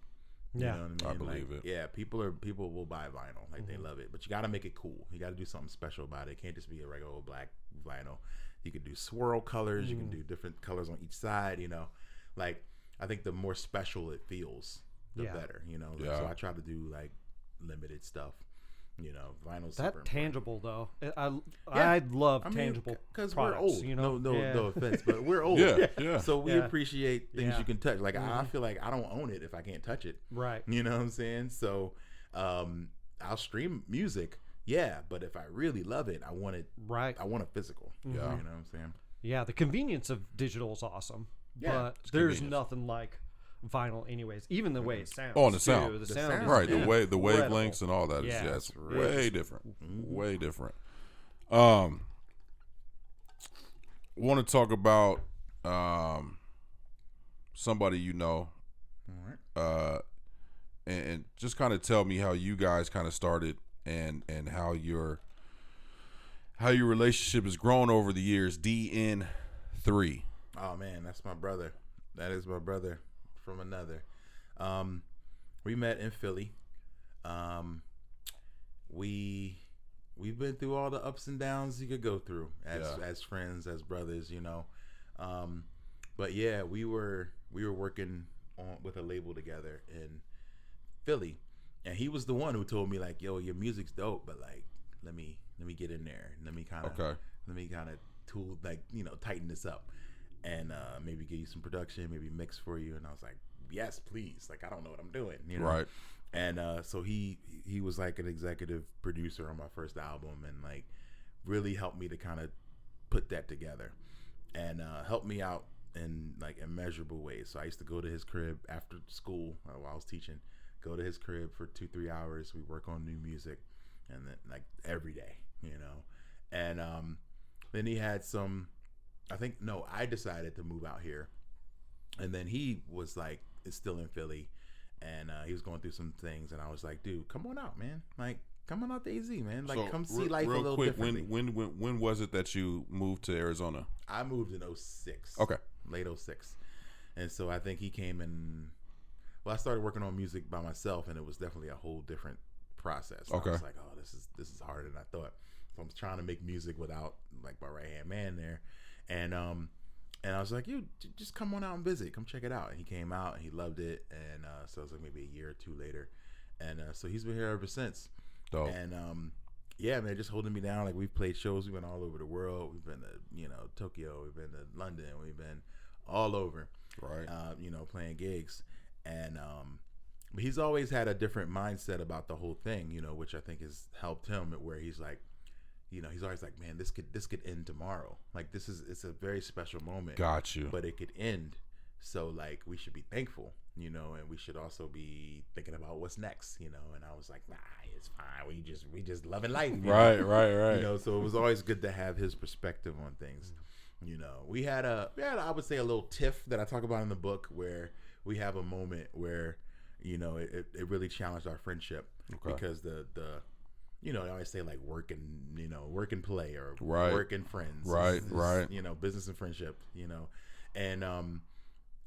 You know what I mean? I believe it. Yeah, people will buy vinyl. Like, they love it. But you got to make it cool. You got to do something special about it. It can't just be a regular old black vinyl. You can do swirl colors. You can do different colors on each side, you know. Like, I think the more special it feels, the better, you know. Like, so I try to do like limited stuff. You know, vinyl's that super tangible though. I love tangible because products, we're old. You know, no offense, but we're old. yeah. So we appreciate things you can touch. Like, I feel like I don't own it if I can't touch it. Right. You know what I'm saying? So, I'll stream music. Yeah, but if I really love it, I want it. Right. I want it physical. Yeah. You know what I'm saying? Yeah, the convenience of digital is awesome. Yeah, but there's nothing like vinyl, anyways. Even the way it sounds. Oh, and the sound. The sound sound. is Right, the incredible. wavelengths and all that is it's way different. Way different. Want to talk about somebody you know, All right. and just kind of tell me how you guys kind of started and how your relationship has grown over the years. DN3. Oh man, that's my brother. That is my brother from another. We met in Philly. We've been through all the ups and downs you could go through as friends, as brothers, you know. But yeah, we were working with a label together in Philly, and he was the one who told me like, "Yo, your music's dope, but like, let me get in there, and let me kind of tool, like, you know, tighten this up, and maybe give you some production, maybe mix for you." And I was like, "Yes, please." Like, I don't know what I'm doing, you know. Right. And so he was like an executive producer on my first album, and like really helped me to kind of put that together, and helped me out in like immeasurable ways. So I used to go to his crib after school while I was teaching. Go to his crib for 2-3 hours. We work on new music, and then like every day, you know. And then he had some. I decided to move out here, and then he was like, "It's still in Philly." And he was going through some things, and I was like, "Dude, come on out, man! Like, come on out to AZ, man! Like, come see life a little differently." When was it that you moved to Arizona? I moved in 06. Okay, late 06, And so I think he came in. Well, I started working on music by myself, and it was definitely a whole different process. Okay. I was like, oh, this is harder than I thought. So I'm trying to make music without like my right hand man there, and I was like, you just come on out and visit, come check it out. And he came out and he loved it, and so it was like maybe a year or two later, and so he's been here ever since. Dope. And yeah, man, just holding me down. Like we've played shows, we've been all over the world. We've been to Tokyo, we've been to London, we've been all over, Right. Playing gigs, and but he's always had a different mindset about the whole thing, which I think has helped him. Where he's like, he's always like, man, this could end tomorrow. Like it's a very special moment. Got you. But it could end. So like we should be thankful, and we should also be thinking about what's next, And I was like, nah, it's fine. We just loving life. Right. So it was always good to have his perspective on things. We had I would say a little tiff that I talk about in the book, where we have a moment where, it really challenged our friendship. Okay. Because the I always say like work and play, or right. work and friends. Right. Business and friendship,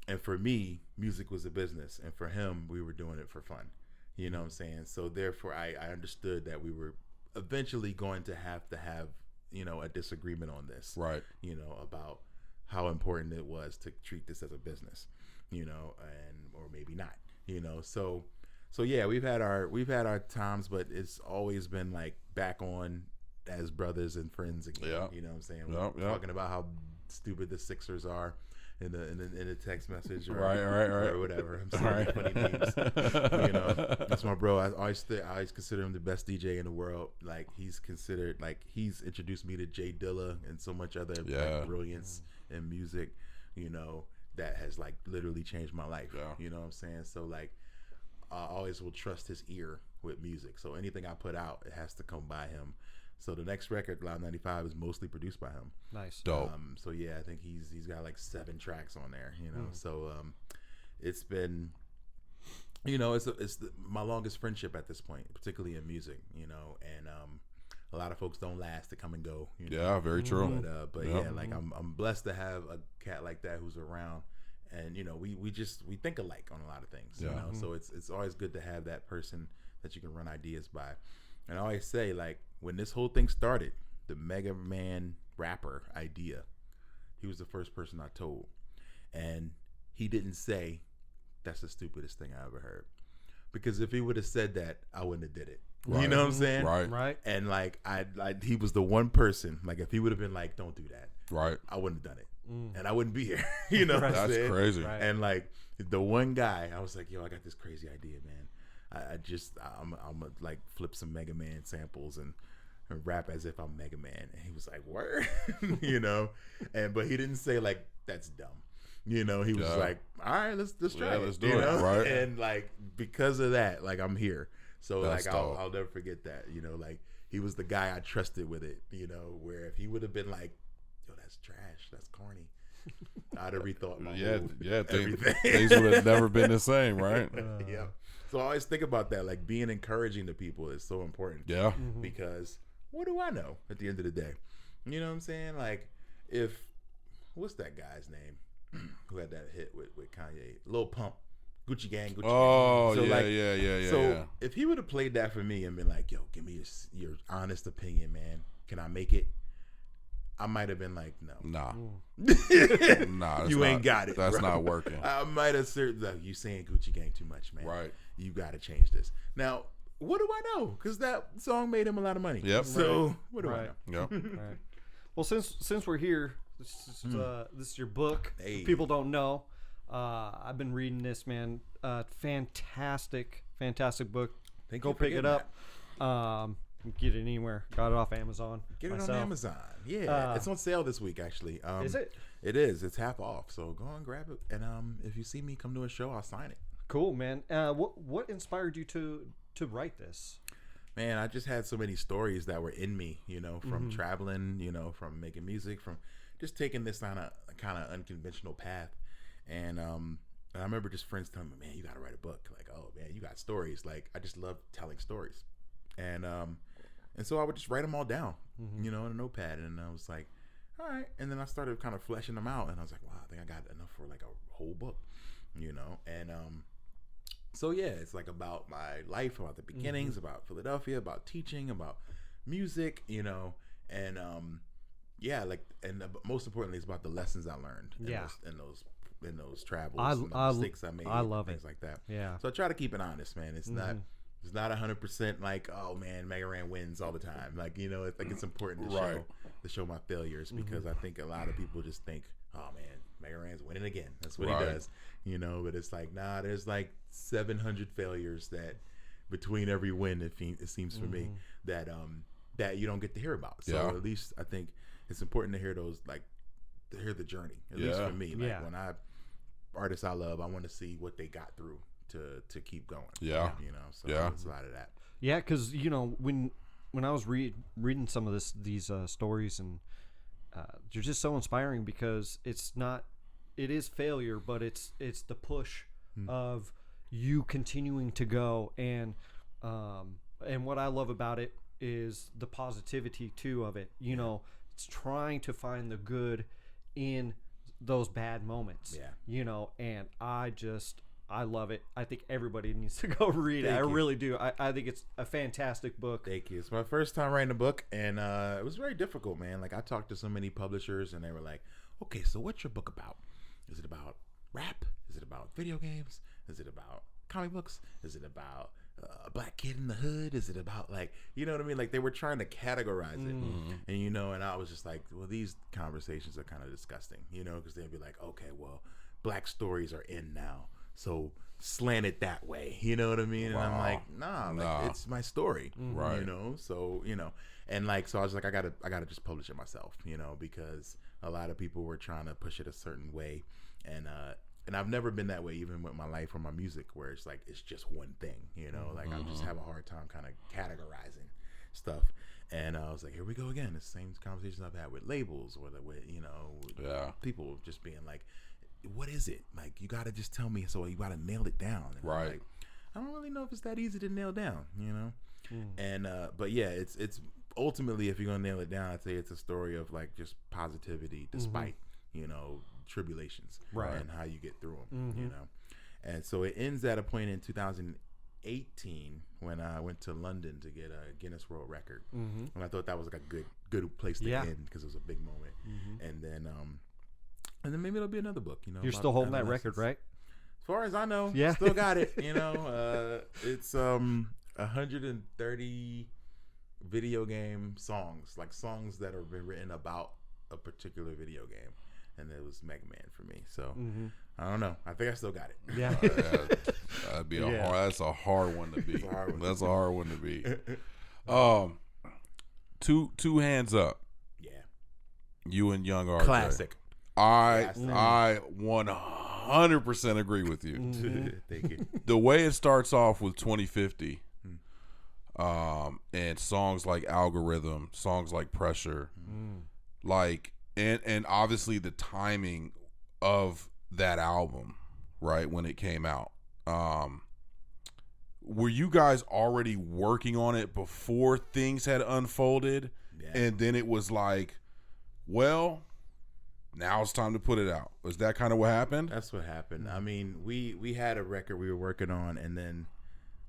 and for me, music was a business, and for him, we were doing it for fun. You know what I'm saying? So therefore, I understood that we were eventually going to have a disagreement on this. Right. About how important it was to treat this as a business, or maybe not. So yeah, we've had our times, but it's always been like back on as brothers and friends again. Yeah. You know what I'm saying? Yep. Talking about how stupid the Sixers are in the text message, or right. or whatever. I'm sorry, funny memes. That's my bro. I always consider him the best DJ in the world. Like he's introduced me to Jay Dilla and so much other like, brilliance in music. That has like literally changed my life. Yeah. You know what I'm saying? So like, I always will trust his ear with music. So anything I put out, it has to come by him. So the next record, Live 95, is mostly produced by him. Nice. Dope. So yeah, I think he's got like 7 tracks on there. So it's been, it's my longest friendship at this point, particularly in music. And a lot of folks don't last, to come and go. Yeah, very true. But yeah, like I'm blessed to have a cat like that who's around. And we think alike on a lot of things. So it's always good to have that person that you can run ideas by. And I always say, like, when this whole thing started, the Mega Man rapper idea, he was the first person I told, and he didn't say that's the stupidest thing I ever heard, because if he would have said that, I wouldn't have did it. Right. You know what I'm saying? Right. And like he was the one person. Like if he would have been like, don't do that, right, I wouldn't have done it. And I wouldn't be here. You know what I'm That's saying? crazy. Right. And like the one guy, I was like, yo, I got this crazy idea, man. I'm gonna like flip some Mega Man samples and rap as if I'm Mega Man. And he was like, word, but he didn't say like, that's dumb. He was like, all right, let's try it. Let's do it. Right. And like, because of that, like I'm here. So That's like, dope. I'll never forget that, like he was the guy I trusted with it, where if he would have been like, yo, that's trash, that's corny, I'd have rethought my everything. Things would have never been the same, right? Yeah. So I always think about that, like being encouraging to people is so important. Yeah. Because what do I know at the end of the day? You know what I'm saying? Like what's that guy's name who had that hit with Kanye? Lil Pump. Gucci Gang. Oh, so yeah. So if he would have played that for me and been like, yo, give me your honest opinion, man. Can I make it? I might have been like, no. Nah. You ain't got it. That's bro. not working. I might have said, like, you saying Gucci Gang too much, man. Right. You got to change this. Now, what do I know? Because that song made him a lot of money. Yep. So what do I know? Yep. Right. Well, since we're here, this is your book. Hey. People don't know. I've been reading this, man. Fantastic book. Go pick it up. Get it anywhere. Got it off Amazon. Get myself. it on Amazon. Yeah, it's on sale this week actually. Is it? It is. It's half off. So go and grab it. And if you see me come to a show, I'll sign it. Cool, man. What inspired you to write this? Man, I just had so many stories that were in me, from traveling, from making music, from just taking this on a kind of unconventional path. And I remember just friends telling me, man, you got to write a book. Like, oh, man, you got stories. Like, I just love telling stories. And so I would just write them all down, in a notepad. And I was like, all right. And then I started kind of fleshing them out, and I was like, wow, I think I got enough for like a whole book, you know. And so yeah, it's like about my life, about the beginnings, about Philadelphia, about teaching, about music, you know, and yeah, like, and most importantly, it's about the lessons I learned in those travels, and the mistakes I made, things like that. Yeah. So I try to keep it honest, man. It's not 100% like, oh man, Mega Ran wins all the time. Like, you know, it's important to show my failures, because I think a lot of people just think, oh man, Mega Ran's winning again. That's what he does, you know. But it's like, nah, there's like 700 failures that between every win, it seems for me, that that you don't get to hear about. So at least I think it's important to hear those, like, to hear the journey. At least for me, like when artists I love, I want to see what they got through to keep going. Yeah, you know. So it's a lot of that. Yeah, because you know, when I was reading some of these stories, and they're just so inspiring, because it is failure, but it's the push of you continuing to go, and what I love about it is the positivity too of it. You know, it's trying to find the good in those bad moments. Yeah, you know, and I love it. I think everybody needs to go read it. I really do. I think it's a fantastic book. Thank you. It's my first time writing a book, and it was very difficult, man. Like, I talked to so many publishers, and they were like, okay, so what's your book about? Is it about rap? Is it about video games? Is it about comic books? Is it about a black kid in the hood? Is it about, like, you know what I mean? Like, they were trying to categorize it. And, you know, and I was just like, well, these conversations are kind of disgusting, you know, because they'd be like, okay, well, black stories are in now, so slant it that way, you know what I mean? And I'm like, nah, it's my story, right? You know, so, you know, and like, so I was like, I gotta just publish it myself, you know, because a lot of people were trying to push it a certain way, and I've never been that way, even with my life or my music, where it's like it's just one thing, you know, like I just have a hard time kind of categorizing stuff. And I was like, here we go again. The same conversations I've had with labels, or with, you know, people just being like, what is it? Like, you got to just tell me, so you got to nail it down. And I'm like, I don't really know if it's that easy to nail down, you know? And, but yeah, it's ultimately, if you're going to nail it down, I'd say it's a story of like just positivity despite, you know, tribulations, and how you get through them, you know? And so it ends at a point in 2018 when I went to London to get a Guinness World Record. And I thought that was like a good place to end, because it was a big moment. And then maybe it'll be another book, you know. You're still holding that record, right? As far as I know, still got it, you know. It's 130 video game songs, like songs that have been written about a particular video game. And it was Mega Man for me. So I don't know. I think I still got it. Yeah. That'd be that's a hard one to beat. That's a hard one to beat. Two hands up. Yeah. You and Young RJ. Classic. I 100% agree with you. Thank you. The way it starts off with 2050, and songs like Algorithm, songs like Pressure, like, and obviously the timing of that album, right, when it came out. Were you guys already working on it before things had unfolded? Yeah. And then it was like, well, now it's time to put it out. Was that kind of what happened? That's what happened. I mean, we had a record we were working on, and then,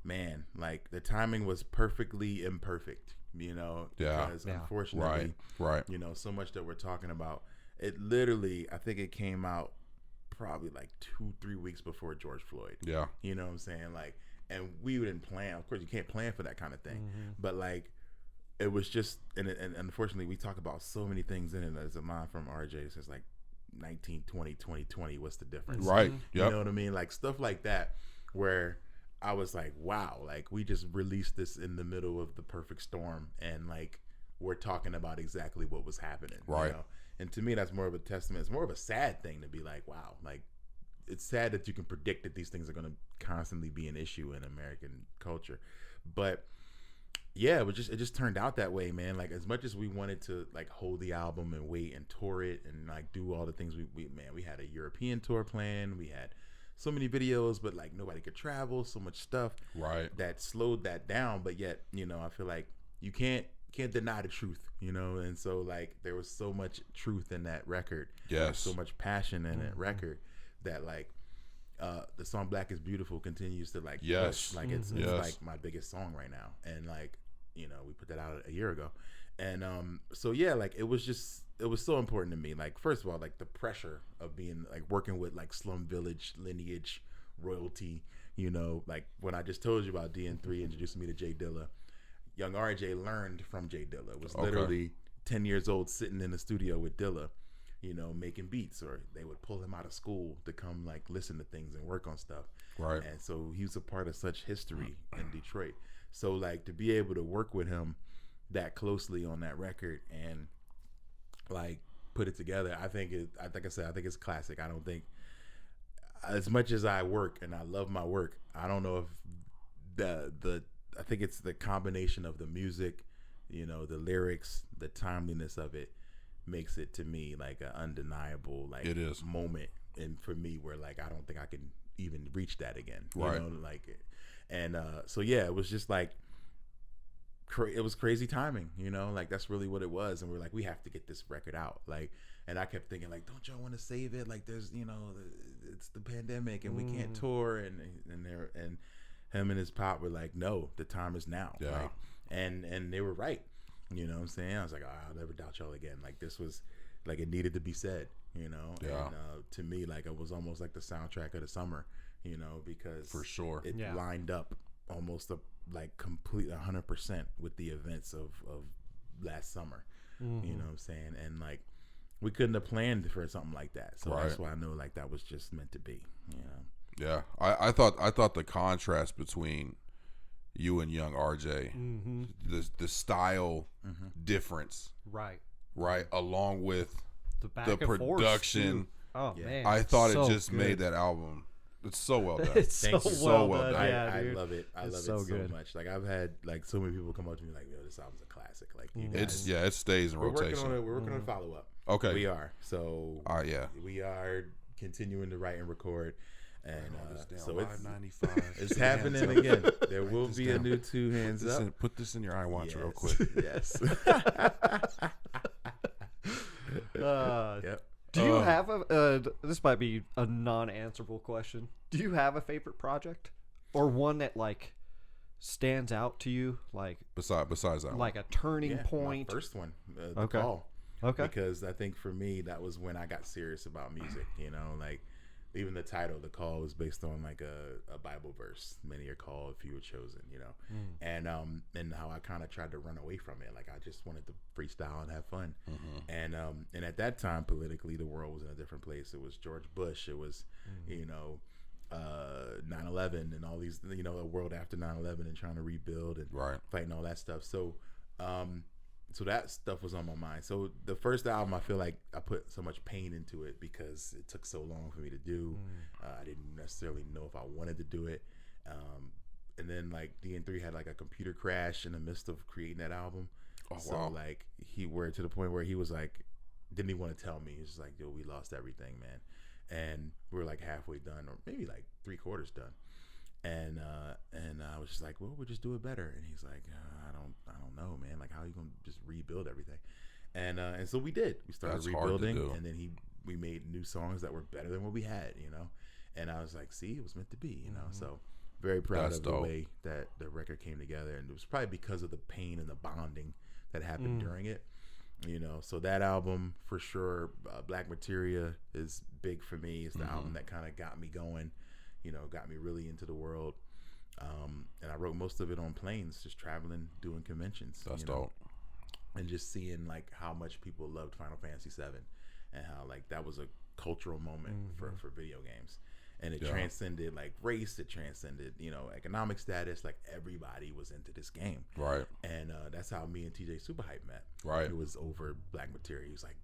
man, like, the timing was perfectly imperfect, you know? Because unfortunately, you know, so much that we're talking about, it literally, I think it came out probably like 2-3 weeks before George Floyd. Yeah. You know what I'm saying? Like, and we didn't plan. Of course, you can't plan for that kind of thing. But like, it was just, and unfortunately, we talk about so many things in it. There's a line from RJ that says like 1920, 2020. What's the difference? Right. You know what I mean? Like, stuff like that, where I was like, wow, like, we just released this in the middle of the perfect storm, and like, we're talking about exactly what was happening. Right. You know? And to me, that's more of a testament. It's more of a sad thing to be like, wow, like, it's sad that you can predict that these things are going to constantly be an issue in American culture. But yeah, it just turned out that way, man. Like, as much as we wanted to like hold the album and wait and tour it and like do all the things we had a European tour plan. We had so many videos, but like nobody could travel, so much stuff that slowed that down. But yet, you know, I feel like you can't can't deny the truth, you know. And so like there was so much truth in that record, so much passion in that record that like the song Black is Beautiful continues to like push. Like it's like my biggest song right now, and like, you know, we put that out a year ago. And so yeah, like it was so important to me. Like, first of all, like the pressure of being like working with like Slum Village lineage royalty, you know, like when I just told you about DN3 introducing me to Jay Dilla, young RJ learned from Jay Dilla. Was literally 10 years old sitting in the studio with Dilla, you know, making beats, or they would pull him out of school to come like listen to things and work on stuff. Right. And so he was a part of such history in Detroit. So like to be able to work with him that closely on that record and like put it together, I think it's classic. I don't think, as much as I work and I love my work, I don't know if I think it's the combination of the music, you know, the lyrics, the timeliness of it makes it to me like an undeniable like it is moment, and for me where like I don't think I can even reach that again, you right? know, like, and so yeah, it was just like it was crazy timing, you know, like that's really what it was. And we're like, we have to get this record out, like, and I kept thinking like, don't y'all want to save it, like there's, you know, it's the pandemic and we can't tour, and him and his pop were like, no, the time is now. Yeah. Like, and they were right. You know what I'm saying? I was like, I'll never doubt y'all again. Like this was like, it needed to be said, you know? Yeah. And to me, like it was almost like the soundtrack of the summer, you know, because for sure it lined up almost like complete 100% with the events of last summer. You know what I'm saying? And like, we couldn't have planned for something like that. So that's why I know like that was just meant to be, you know? Yeah. I thought the contrast between you and young RJ, the style difference, right, along with the production. Oh man, I thought so it just good. made that album. It's so well done. It's so well done. Yeah, I dude. love it. I love it so much. Like I've had like so many people come up to me like, "Yo, this album's a classic." Like you guys, it stays in rotation. We're working on a follow up. Okay, we are. So yeah, we are continuing to write and record. And so it's it's happening again. There will be a new Two Hands Up. Put this in your iWatch real quick. Yes. Yep. Do you have a? This might be a non-answerable question. Do you have a favorite project, or one that like stands out to you, like besides that, like one. a turning point? My first one, the Call. Okay. Because I think for me that was when I got serious about music. You know, like. Even the title, The Call, was based on like a Bible verse. Many are called, few are chosen, you know. And how I kind of tried to run away from it. Like I just wanted to freestyle and have fun. And at that time, politically, the world was in a different place. It was George Bush. It was, you know, 9/11 and all these, you know, a world after 9/11 and trying to rebuild and fighting all that stuff. So, so that stuff was on my mind. So the first album, I feel like I put so much pain into it because it took so long for me to do. I didn't necessarily know if I wanted to do it. And then like DN3 had like a computer crash in the midst of creating that album. So like to the point where he was like, didn't even want to tell me. He was just like, yo, we lost everything, man. And we were like halfway done, or maybe like 3/4 done. And I was just like, well, we'll just do it better. And he's like, I don't know, man. Like, how are you gonna just rebuild everything? And so we did. We started rebuilding, and then we made new songs that were better than what we had, you know. And I was like, see, it was meant to be, you know. So very proud of the way that the record came together, and it was probably because of the pain and the bonding that happened during it, you know. So that album for sure, Black Materia is big for me. It's the album that kind of got me going. You know, got me really into the world. And I wrote most of it on planes, just traveling, doing conventions. That's dope. And just seeing like how much people loved Final Fantasy VII, and how like that was a cultural moment for video games. And it transcended like race, it transcended, you know, economic status. Like everybody was into this game. Right. And that's how me and TJ Superhype met. Right. It was over Black Materia. He was like,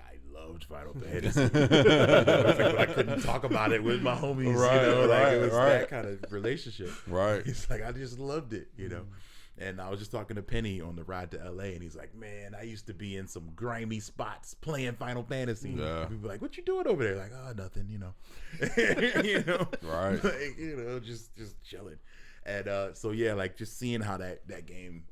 I loved Final Fantasy. But I couldn't talk about it with my homies. You know? Like, it was that kind of relationship. Right. He's like, I just loved it, you know. And I was just talking to Penny on the ride to LA, and he's like, man, I used to be in some grimy spots playing Final Fantasy. Yeah. People be like, what you doing over there? Like, oh, nothing, you know. You know. Right. Like, you know, just chilling. And so yeah, like just seeing how that game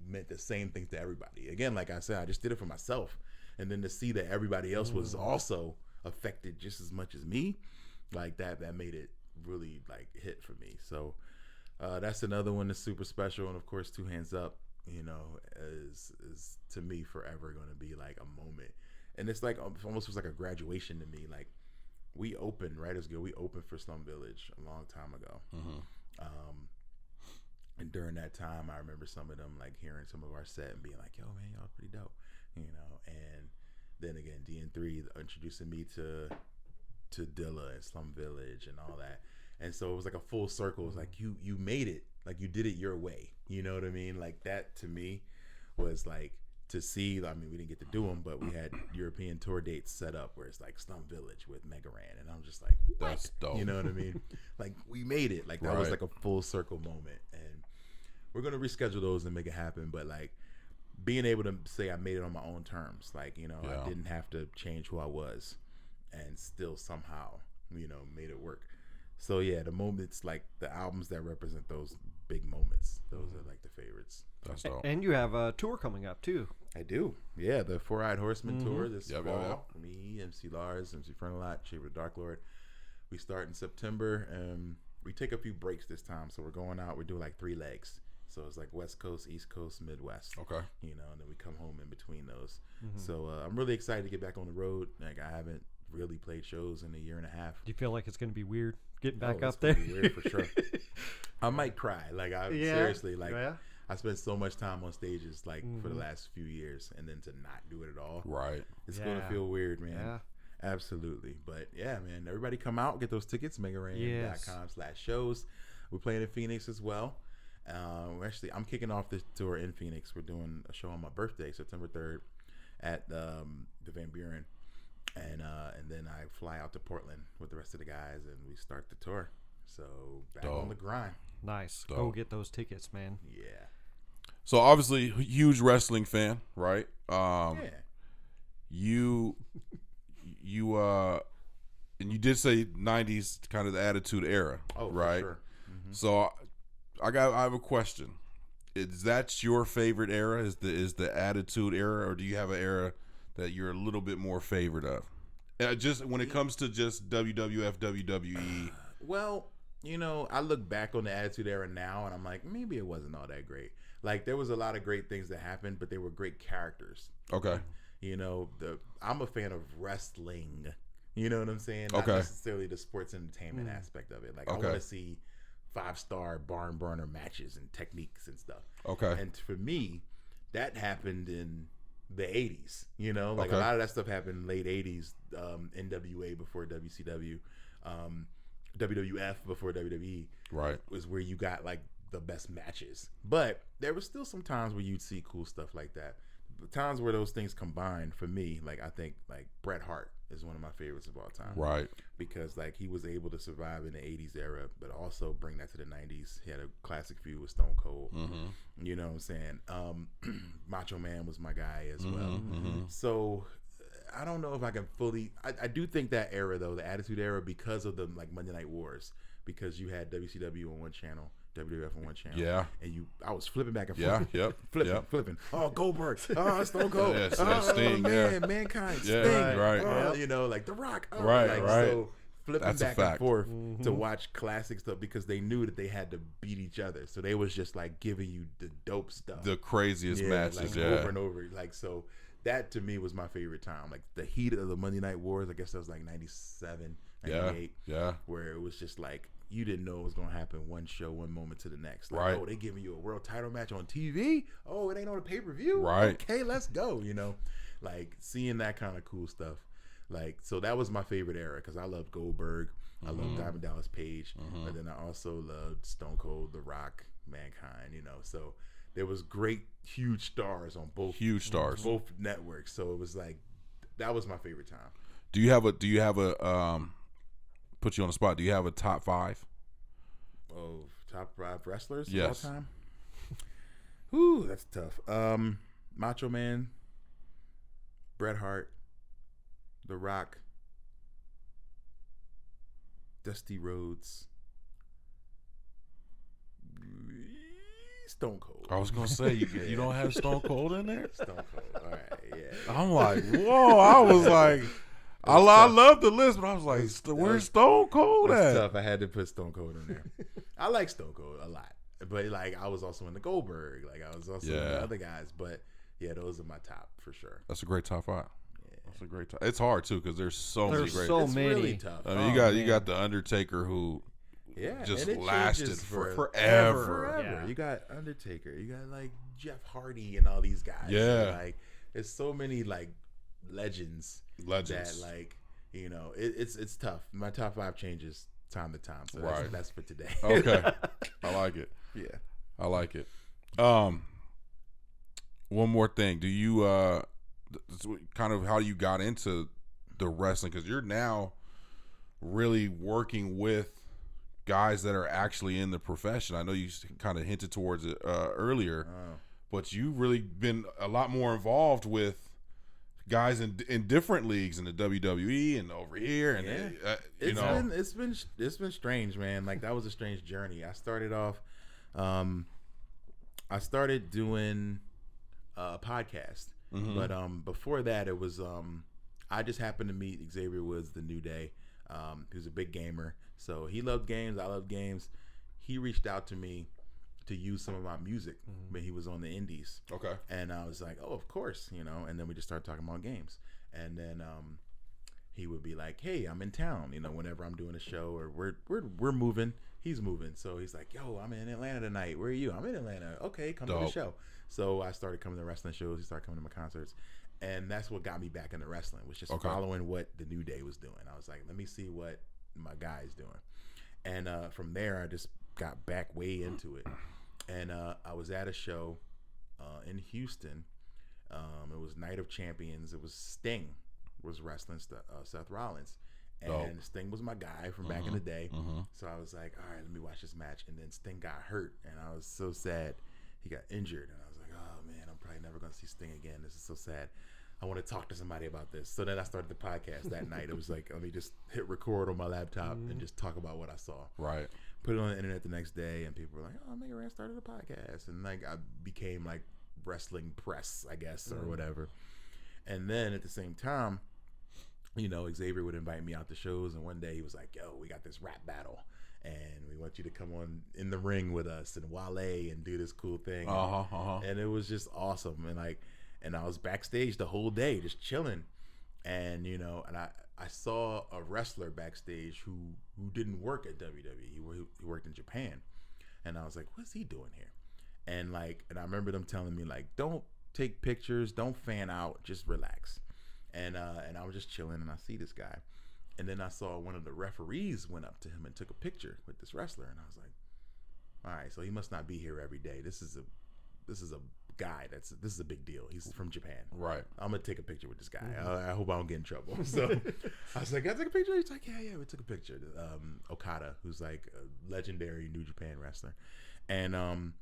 meant the same thing to everybody. Again, like I said, I just did it for myself, and then to see that everybody else was also affected just as much as me, like that made it really like hit for me. So that's another one that's super special. And of course, Two Hands Up, you know, is to me forever going to be like a moment. And it's like almost was like a graduation to me. Like we opened Right Is Good. We opened for Slum Village a long time ago. And during that time, I remember some of them like hearing some of our set and being like, "Yo, man, y'all pretty dope," you know. And then again, DN3 introducing me to Dilla and Slum Village and all that. And so it was like a full circle. It was like you made it, like you did it your way. You know what I mean? Like that to me was like to see. I mean, we didn't get to do them, but we had European tour dates set up where it's like Slum Village with Megaran, and I'm just like, what? That's dope. You know what I mean? Like we made it. Like that was like a full circle moment, and we're gonna reschedule those and make it happen. But like being able to say I made it on my own terms, like, you know, I didn't have to change who I was, and still somehow, you know, made it work. So yeah, the moments, like the albums that represent those big moments, those are like the favorites. That's dope. And you have a tour coming up too. I do. Yeah, the Four-Eyed Horseman tour this fall. Me, MC Lars, MC Frontalot, Shaver the Dark Lord. We start in September, and we take a few breaks this time. So we're going out. We're doing like 3 legs. So it's like West Coast, East Coast, Midwest. Okay. You know, and then we come home in between those. So I'm really excited to get back on the road. Like I haven't really played shows in a year and a half. Do you feel like it's going to be weird getting back It's up there? gonna be weird for sure. I might cry. Like seriously, like I spent so much time on stages like for the last few years, and then to not do it at all. Right. It's gonna feel weird, man. Yeah. Absolutely. But yeah, man, everybody come out, get those tickets, megaran.com/shows. We're playing in Phoenix as well. I'm kicking off this tour in Phoenix. We're doing a show on my birthday, September 3rd, at the Van Buren, and then I fly out to Portland with the rest of the guys, and we start the tour. So back on the grind. Nice. Go get those tickets, man. Yeah. So obviously, huge wrestling fan, right? Yeah. You and you did say '90s kind of the Attitude Era, right? For sure. So I have a question. Is that your favorite era? Is the Attitude Era, or do you have an era that you're a little bit more favored of? Just when it comes to just WWF, WWE. Well, you know, I look back on the Attitude Era now, and I'm like, maybe it wasn't all that great. Like there was a lot of great things that happened, but they were great characters. Okay. You know, I'm a fan of wrestling. You know what I'm saying? Not necessarily the sports entertainment aspect of it. Like I want to see 5-star barn burner matches and techniques and stuff. Okay. And for me, that happened in the 80s. You know, like a lot of that stuff happened in late 80s. NWA before WCW, WWF before WWE. Right. Was where you got like the best matches. But there was still some times where you'd see cool stuff like that. The times where those things combined for me, like I think like Bret Hart is one of my favorites of all time. Right. Because like he was able to survive in the 80s era, but also bring that to the 90s. He had a classic feud with Stone Cold. You know what I'm saying? Macho Man was my guy as well. So I don't know if I can fully, I do think that era though, the Attitude Era, because of the like Monday Night Wars, because you had WCW on one channel, WWF on one channel. Yeah. And I was flipping back and forth. Flipping. Oh, Goldberg. Oh, Stone Cold. Sting. Man, Mankind. Sting. Right. You know, like The Rock. Right. So flipping back and forth to watch classic stuff because they knew that they had to beat each other. So they was just like giving you the dope stuff. The craziest matches. Like, over and over. Like, so that to me was my favorite time. Like the heat of the Monday Night Wars, I guess that was like 97, 98. Yeah. Where it was just like, you didn't know what was going to happen one show, one moment to the next. Like, oh, they giving you a world title match on TV? Oh, it ain't on a pay-per-view? Right. Okay, let's go, you know? Like, seeing that kind of cool stuff. Like, so that was my favorite era because I loved Goldberg. I loved Diamond Dallas Page. But then I also loved Stone Cold, The Rock, Mankind, you know? So there was great, huge stars on both. Huge stars. Both networks. So it was like, that was my favorite time. Do you have a put you on the spot. Do you have a top 5? Oh, top 5 wrestlers of all time? Ooh, that's tough. Macho Man, Bret Hart, The Rock, Dusty Rhodes, Stone Cold. I was gonna say you don't have Stone Cold in there. Stone Cold. All right, yeah. I'm like, whoa. I was like, I love the list, but I was like, where's Stone Cold It's at? tough. I had to put Stone Cold in there. I like Stone Cold a lot, but like I was also in the Goldberg. Like I was also in the other guys, but yeah, those are my top for sure. That's a great top 5. That's a great top. It's hard too because there's so many great. So it's many. Really tough. I mean, you got the Undertaker who just lasted forever. Yeah. You got Undertaker. You got like Jeff Hardy and all these guys. Yeah. Like there's so many like legends. That like it's tough. My top 5 changes time to time. So that's for today. Okay, I like it. Yeah, I like it. One more thing. Do you kind of how you got into the wrestling? Because you're now really working with guys that are actually in the profession. I know you kind of hinted towards it earlier, but you've really been a lot more involved with guys in different leagues in the WWE and over here, and it's been strange, man. Like that was a strange journey. I started off, I started doing a podcast, but before that, it was I just happened to meet Xavier Woods, the New Day. He was a big gamer, so he loved games. I loved games. He reached out to me to use some of my music when he was on the indies. Okay. And I was like, oh, of course, and then we just started talking about games. And then he would be like, hey, I'm in town, whenever I'm doing a show or we're moving, he's moving. So he's like, yo, I'm in Atlanta tonight. Where are you? I'm in Atlanta. Okay, come to the show. So I started coming to wrestling shows. He started coming to my concerts. And that's what got me back into wrestling, was just following what the New Day was doing. I was like, let me see what my guy's doing. And from there, I just got back way into it. And I was at a show in Houston. It was Night of Champions. It was Sting was wrestling Seth Rollins. And Sting was my guy from back in the day. So I was like, all right, let me watch this match. And then Sting got hurt. And I was so sad. He got injured. And I was like, oh, man, I'm probably never going to see Sting again. This is so sad. I want to talk to somebody about this. So then I started the podcast that night. It was like, let me just hit record on my laptop and just talk about what I saw. Right. Put it on the internet the next day, and people were like, oh, Mega Ran started a podcast. And like I became like wrestling press, I guess, or whatever. And then at the same time, Xavier would invite me out to shows. And one day he was like, yo, we got this rap battle. And we want you to come on in the ring with us and Wale and do this cool thing. And it was just awesome. And I was backstage the whole day just chilling. And, and I saw a wrestler backstage who didn't work at WWE. He worked in Japan. And I was like, what's he doing here? And I remember them telling me, like, don't take pictures, don't fan out, just relax. And I was just chilling, and I see this guy. And then I saw one of the referees went up to him and took a picture with this wrestler. And I was like, all right, so he must not be here every day. This is a guy this is a big deal. He's from Japan. Right. I'm gonna take a picture with this guy. I hope I don't get in trouble. So I was like, I took a picture. He's like, yeah, we took a picture. Okada, who's like a legendary New Japan wrestler. And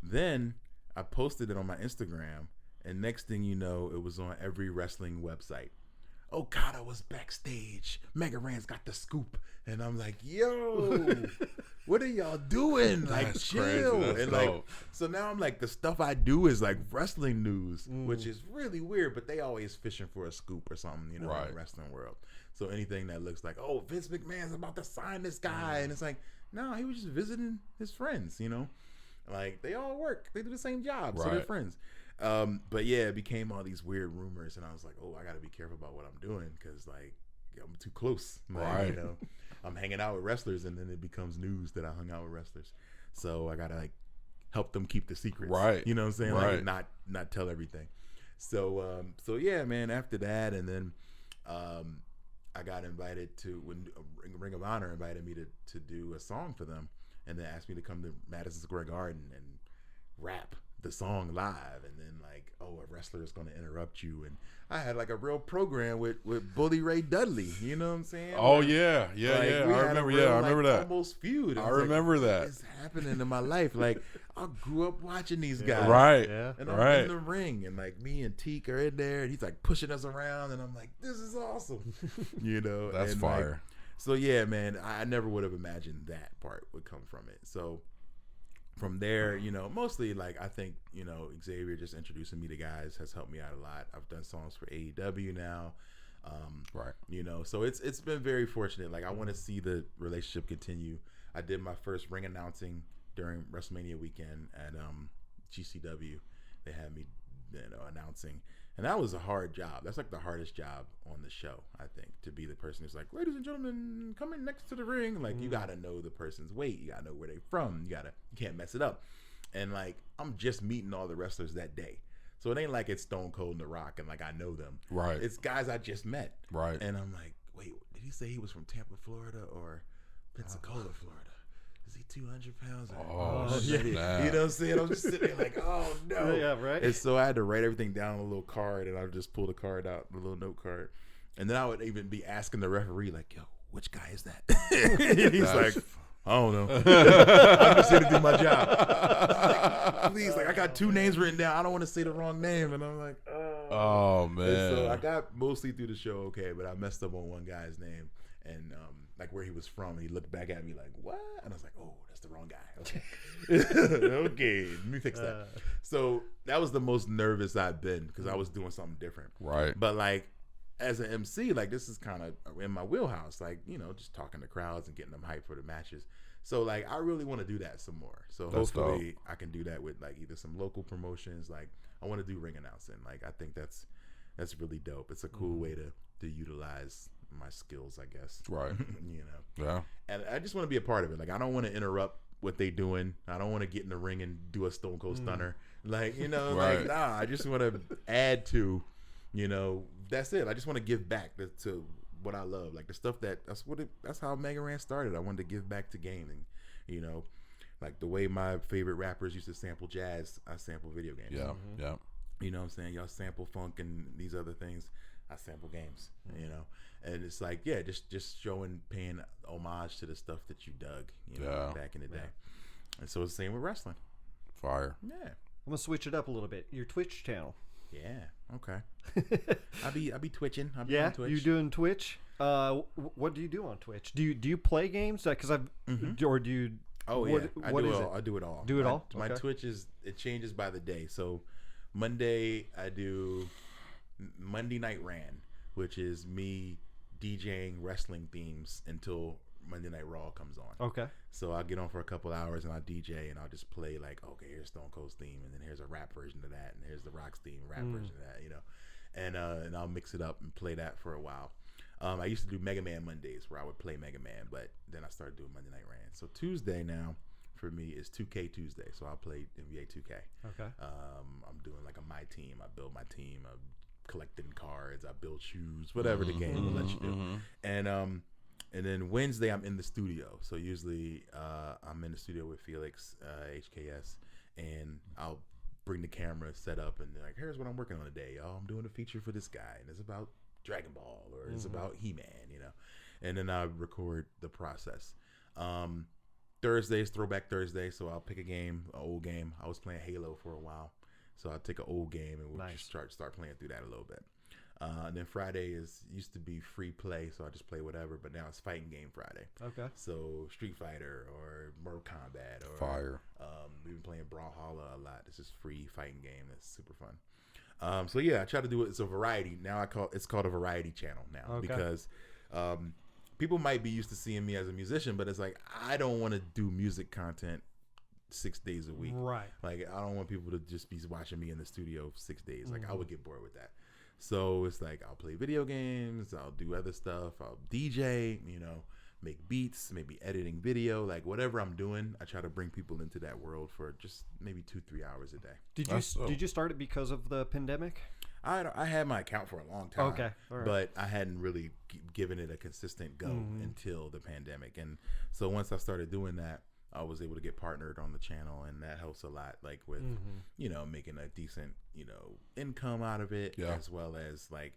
then I posted it on my Instagram, and next thing you know, it was on every wrestling website. Okada was backstage. Mega Ran's got the scoop. And I'm like, yo, what are y'all doing? Like, That's chill. crazy. That's and dope. so now I'm like, the stuff I do is like wrestling news, which is really weird, but they always fishing for a scoop or something, in the wrestling world. So anything that looks like, oh, Vince McMahon's about to sign this guy. And it's like, no, he was just visiting his friends, Like, they all work. They do the same job. So they're friends. But yeah, it became all these weird rumors, and I was like, oh, I got to be careful about what I'm doing, because like I'm too close. Like, I'm hanging out with wrestlers, and then it becomes news that I hung out with wrestlers. So I got to like help them keep the secrets. Right. You know what I'm saying? Right. Like not tell everything. So yeah, man, after that, and then I got invited to, when Ring of Honor invited me to do a song for them, and then asked me to come to Madison Square Garden and rap the song live. And then like, oh, a wrestler is going to interrupt you, and I had like a real program with Bully Ray Dudley, you know what I'm saying? Oh, like, yeah. I remember that. Almost feud. I remember that. What is happening in my life? Like, I grew up watching these guys. Right. Yeah. And I'm in the ring, and like me and Teak are in there, and he's like pushing us around, and I'm like, this is awesome. That's and fire. Like, so yeah, man, I never would have imagined that part would come from it. So from there, mostly like I think, Xavier just introducing me to guys has helped me out a lot. I've done songs for AEW now. Right. So it's been very fortunate. Like I want to see the relationship continue. I did my first ring announcing during WrestleMania weekend at GCW. They had me, announcing, and that was a hard job. That's like the hardest job on the show, I think, to be the person who's like, ladies and gentlemen, coming next to the ring. Like you got to know the person's weight. You got to know where they're from. You can't mess it up. And like I'm just meeting all the wrestlers that day. So it ain't like it's Stone Cold and The Rock and like I know them. Right. It's guys I just met. Right. And I'm like, wait, did he say he was from Tampa, Florida or Pensacola, Florida? Is he 200 pounds? Shit. You know what I'm saying? I was just sitting there like, oh no. Yeah, right. And so I had to write everything down on a little card, and I would just pull the card out, the little note card. And then I would even be asking the referee, like, yo, which guy is that? He's like, I don't know. I'm just here to do my job. Like, please, like I got 2 names written down. I don't want to say the wrong name. And I'm like, oh man. And so I got mostly through the show okay, but I messed up on one guy's name and like where he was from. He looked back at me like, what? And I was like, oh, that's the wrong guy. Okay, okay, let me fix that. So that was the most nervous I've been because I was doing something different. Right. But like as an MC, like this is kind of in my wheelhouse, like, just talking to crowds and getting them hyped for the matches. So like I really want to do that some more. So That's hopefully dope. I can do that with like either some local promotions. Like I want to do ring announcing. Like I think that's really dope. It's a cool way to utilize my skills, I guess. Right. Yeah. And I just want to be a part of it. Like I don't want to interrupt what they doing. I don't want to get in the ring and do a Stone Cold Stunner. Like, Right. like nah, I just want to add to, that's it. I just want to give back to what I love. Like the stuff that's how Mega Ran started. I wanted to give back to gaming, like the way my favorite rappers used to sample jazz, I sample video games. Yeah. Yeah. You know what I'm saying? Y'all sample funk and these other things. I sample games, and it's like, yeah, just paying homage to the stuff that you dug, back in the day. And so it's the same with wrestling. Fire. Yeah. I'm gonna switch it up a little bit. Your Twitch channel. Yeah. Okay. I be twitching. I be on Twitch. You doing Twitch? What do you do on Twitch? Do you play games? Because or do you? Oh what, yeah. what is it it? all. I do it all. Do it all? My Okay. Twitch it changes by the day. So Monday I do Monday Night Ran, which is me DJing wrestling themes until Monday Night Raw comes on. Okay. So I'll get on for a couple hours and I'll DJ and I'll just play like, okay, here's Stone Cold's theme and then here's a rap version of that and here's the Rock's theme, rap version of that, and I'll mix it up and play that for a while. I used to do Mega Man Mondays where I would play Mega Man, but then I started doing Monday Night Ran. So Tuesday now for me is 2K Tuesday. So I'll play NBA 2K. Okay. I'm doing like my team. I build my team. I'm collecting cards. I build shoes, whatever the game will let you do. And then Wednesday I'm in the studio. So usually I'm in the studio with Felix, HKS, and I'll bring the camera set up and like, here's what I'm working on today, y'all. I'm doing a feature for this guy and it's about Dragon Ball or it's about He-Man, and then I record the process. Thursday's Throwback Thursday, so I'll pick an old game. I was playing Halo for a while, so I'll take an old game and we'll just start playing through that a little bit. And then Friday used to be free play, so I just play whatever, but now it's fighting game Friday. Okay. So Street Fighter or Mortal Kombat or Fire. We've been playing Brawlhalla a lot. This is free fighting game that's super fun. So yeah, I try to do it. It's a variety. Now it's called a variety channel now because people might be used to seeing me as a musician, but it's like I don't want to do music content 6 days a week. Right. Like I don't want people to just be watching me in the studio 6 days. Like I would get bored with that. So it's like I'll play video games, I'll do other stuff, I'll DJ, make beats, maybe editing video, like whatever I'm doing, I try to bring people into that world for just maybe 2-3 hours a day. Did you start it because of the pandemic? I had my account for a long time. Okay. All right. But I hadn't really given it a consistent go until the pandemic. And so once I started doing that, I was able to get partnered on the channel, and that helps a lot, like with, making a decent, income out of it, as well as like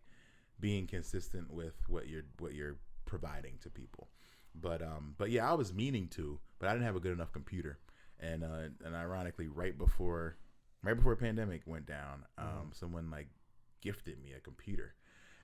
being consistent with what you're providing to people. But yeah, I was meaning to, but I didn't have a good enough computer. And ironically, right before pandemic went down, someone like gifted me a computer.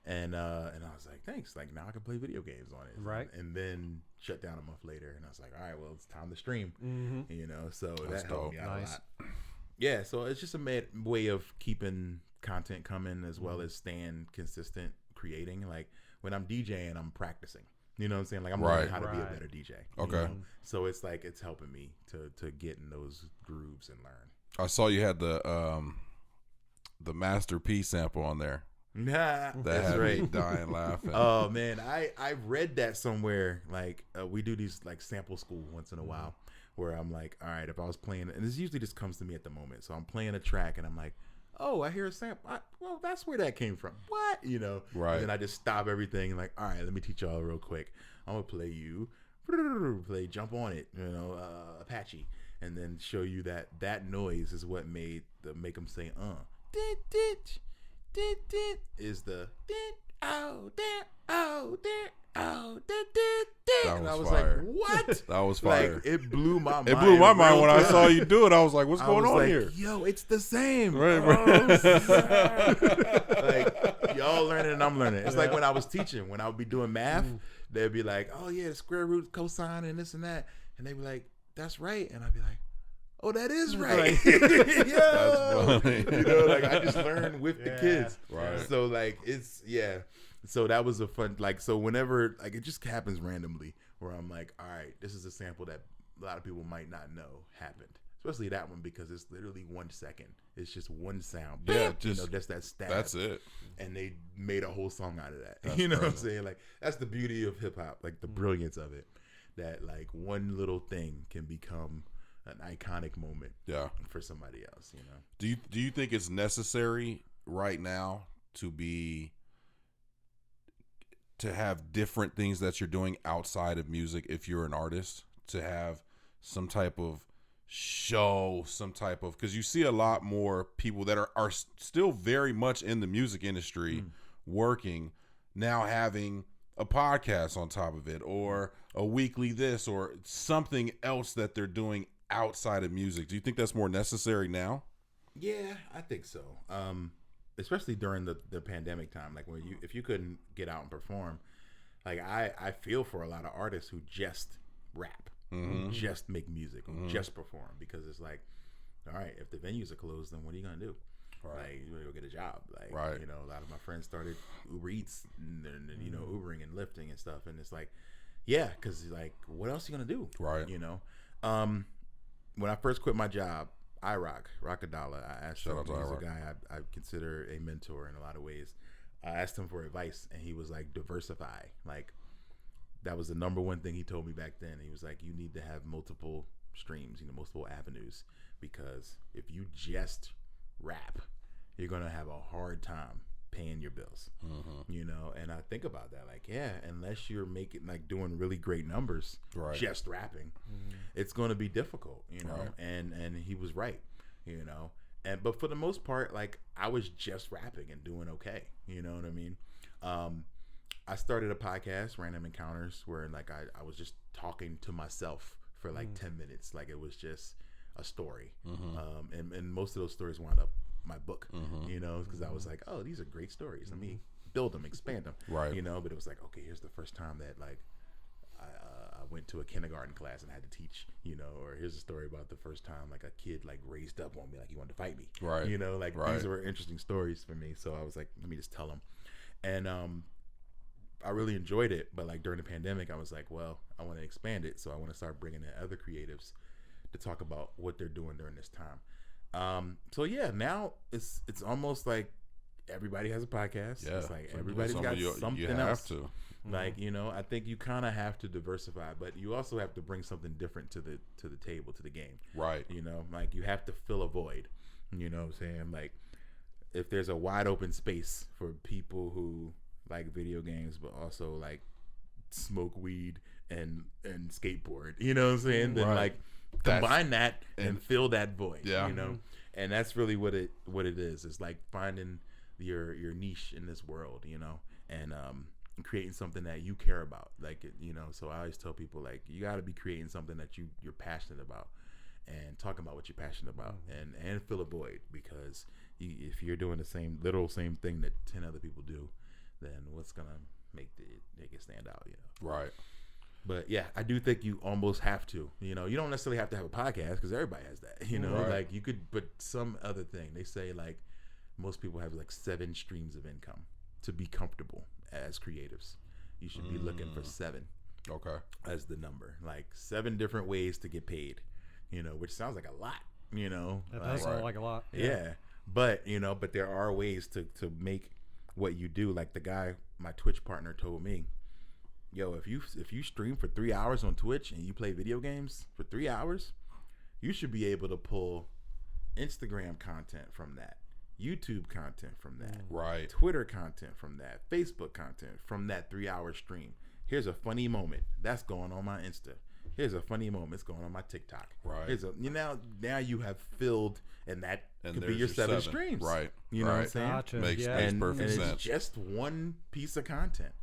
And I was like, thanks. Like, now I can play video games on it. Right. And then shut down a month later. And I was like, all right, well, it's time to stream. You know, so That's that helped dope. me out Nice. a lot. Yeah, so it's just a way of keeping content coming as well as staying consistent creating. Like, when I'm DJing, I'm practicing. You know what I'm saying? Like, I'm learning how to be a better DJ. Okay. You know? So it's like, it's helping me to get in those grooves and learn. I saw you had the Master P sample on there. Nah, That that's had me right. dying laughing. Oh man, I read that somewhere. Like we do these like sample school once in a while, where I'm like, all right, if I was playing, and this usually just comes to me at the moment. So I'm playing a track, and I'm like, oh, I hear a sample. Well, that's where that came from. What, you know? Right. And then I just stop everything, and like, all right, let me teach y'all real quick. I'm gonna play you, play Jump On It, you know, Apache, and then show you that noise is what make them say is the That and I was fire. like, what? That was fire. Like, it blew my mind. It blew my mind when I real saw quick. you do it. I was like, what's I going was on like, here? yo, it's the same. Right, Oh, snap. Like, y'all learning and I'm learning. It's like when I was teaching, when I would be doing math, they'd be like, oh yeah, square root, cosine, and this and that. And they'd be like, that's right. And I'd be like, oh, that is right. That's funny. You know, like I just learned with the kids. Right. So like so that was a fun, like, so whenever, like, it just happens randomly where I'm like, all right, this is a sample that a lot of people might not know happened. Especially that one, because it's literally 1 second. It's just one sound. Yeah, Bam! just you know, just that stab. That's it. And they made a whole song out of that. That's you know what I'm crazy. saying? Like, that's the beauty of hip hop, like the brilliance of it. That like one little thing can become an iconic moment Yeah. for somebody else, you know. Do you think it's necessary right now to have different things that you're doing outside of music if you're an artist, to have some type of show, some type of, because you see a lot more people that are still very much in the music industry working, now having a podcast on top of it, or a weekly this, or something else that they're doing outside of music. Do you think that's more necessary now? Yeah, I think so. Especially during the pandemic time, like when if you couldn't get out and perform, like I feel for a lot of artists who just rap, who just make music, who just perform, because it's like, all right, if the venues are closed, then what are you gonna do? Right. Like, you gonna go get a job? Like, Right. you know, a lot of my friends started Uber Eats and you know, Ubering and lifting and stuff, and it's like, yeah, because like, what else are you gonna do? Right. You know, when I first quit my job, Rockadala, I asked him, Shout out to he's a iRock. guy I consider a mentor in a lot of ways. I asked him for advice, and he was like, diversify. Like, that was the number one thing he told me back then. He was like, you need to have multiple streams, you know, multiple avenues, because if you just rap, you're gonna have a hard time paying your bills. You know, and I think about that, like, yeah, unless you're making, like, doing really great numbers, Right. just rapping, it's going to be difficult, you know. Right. And he was right, you know. But for the most part, like, I was just rapping and doing okay, you know what I mean. I started a podcast, Random Encounters, where like I was just talking to myself for like 10 minutes, like it was just a story. And most of those stories wound up my book, you know, because I was like, oh, these are great stories, let me build them, expand them, Right. you know. But it was like, okay, here's the first time that like I went to a kindergarten class and had to teach, you know, or here's a story about the first time like a kid like raised up on me, like he wanted to fight me, Right. you know, like Right. these were interesting stories for me. So I was like, let me just tell them. And I really enjoyed it, but like during the pandemic, I was like, well, I want to expand it, so I want to start bringing in other creatives to talk about what they're doing during this time. So yeah, now it's almost like everybody has a podcast. Yeah. It's like So everybody's got something you have else. to. Like, you know, I think you kind of have to diversify, but you also have to bring something different to the table, to the game. Right. You know, like you have to fill a void. You know what I'm saying? Like, if there's a wide open space for people who like video games but also like smoke weed and skateboard, you know what I'm saying? Then Right. like That's- combine that and fill that void. Yeah. You know? And that's really what it is. It's like finding your niche in this world, you know, and creating something that you care about. Like, you know, so I always tell people, like, you got to be creating something that you're passionate about and talking about what you're passionate about, and fill a void, because if you're doing the same thing that 10 other people do, then what's gonna make it stand out? Right. But yeah, I do think you almost have to. You don't necessarily have to have a podcast because everybody has that. Right. Like you could, but some other thing. They say like most people have like 7 streams of income to be comfortable as creatives. You should be looking for 7. Okay. As the number, like 7 different ways to get paid. Which sounds like a lot. That does sound like a lot. Yeah. But but there are ways to make what you do. Like the guy, my Twitch partner, told me, yo, if you stream for 3 hours on Twitch and you play video games for 3 hours, you should be able to pull Instagram content from that, YouTube content from that, right, Twitter content from that, Facebook content from that 3-hour stream. Here's a funny moment that's going on my Insta. Here's a funny moment it's going on my TikTok. Right. Here's now you have filled, and that could be your 7 streams. Right. You know what I'm saying? Gotcha. Makes Yeah. perfect sense. It's just one piece of content,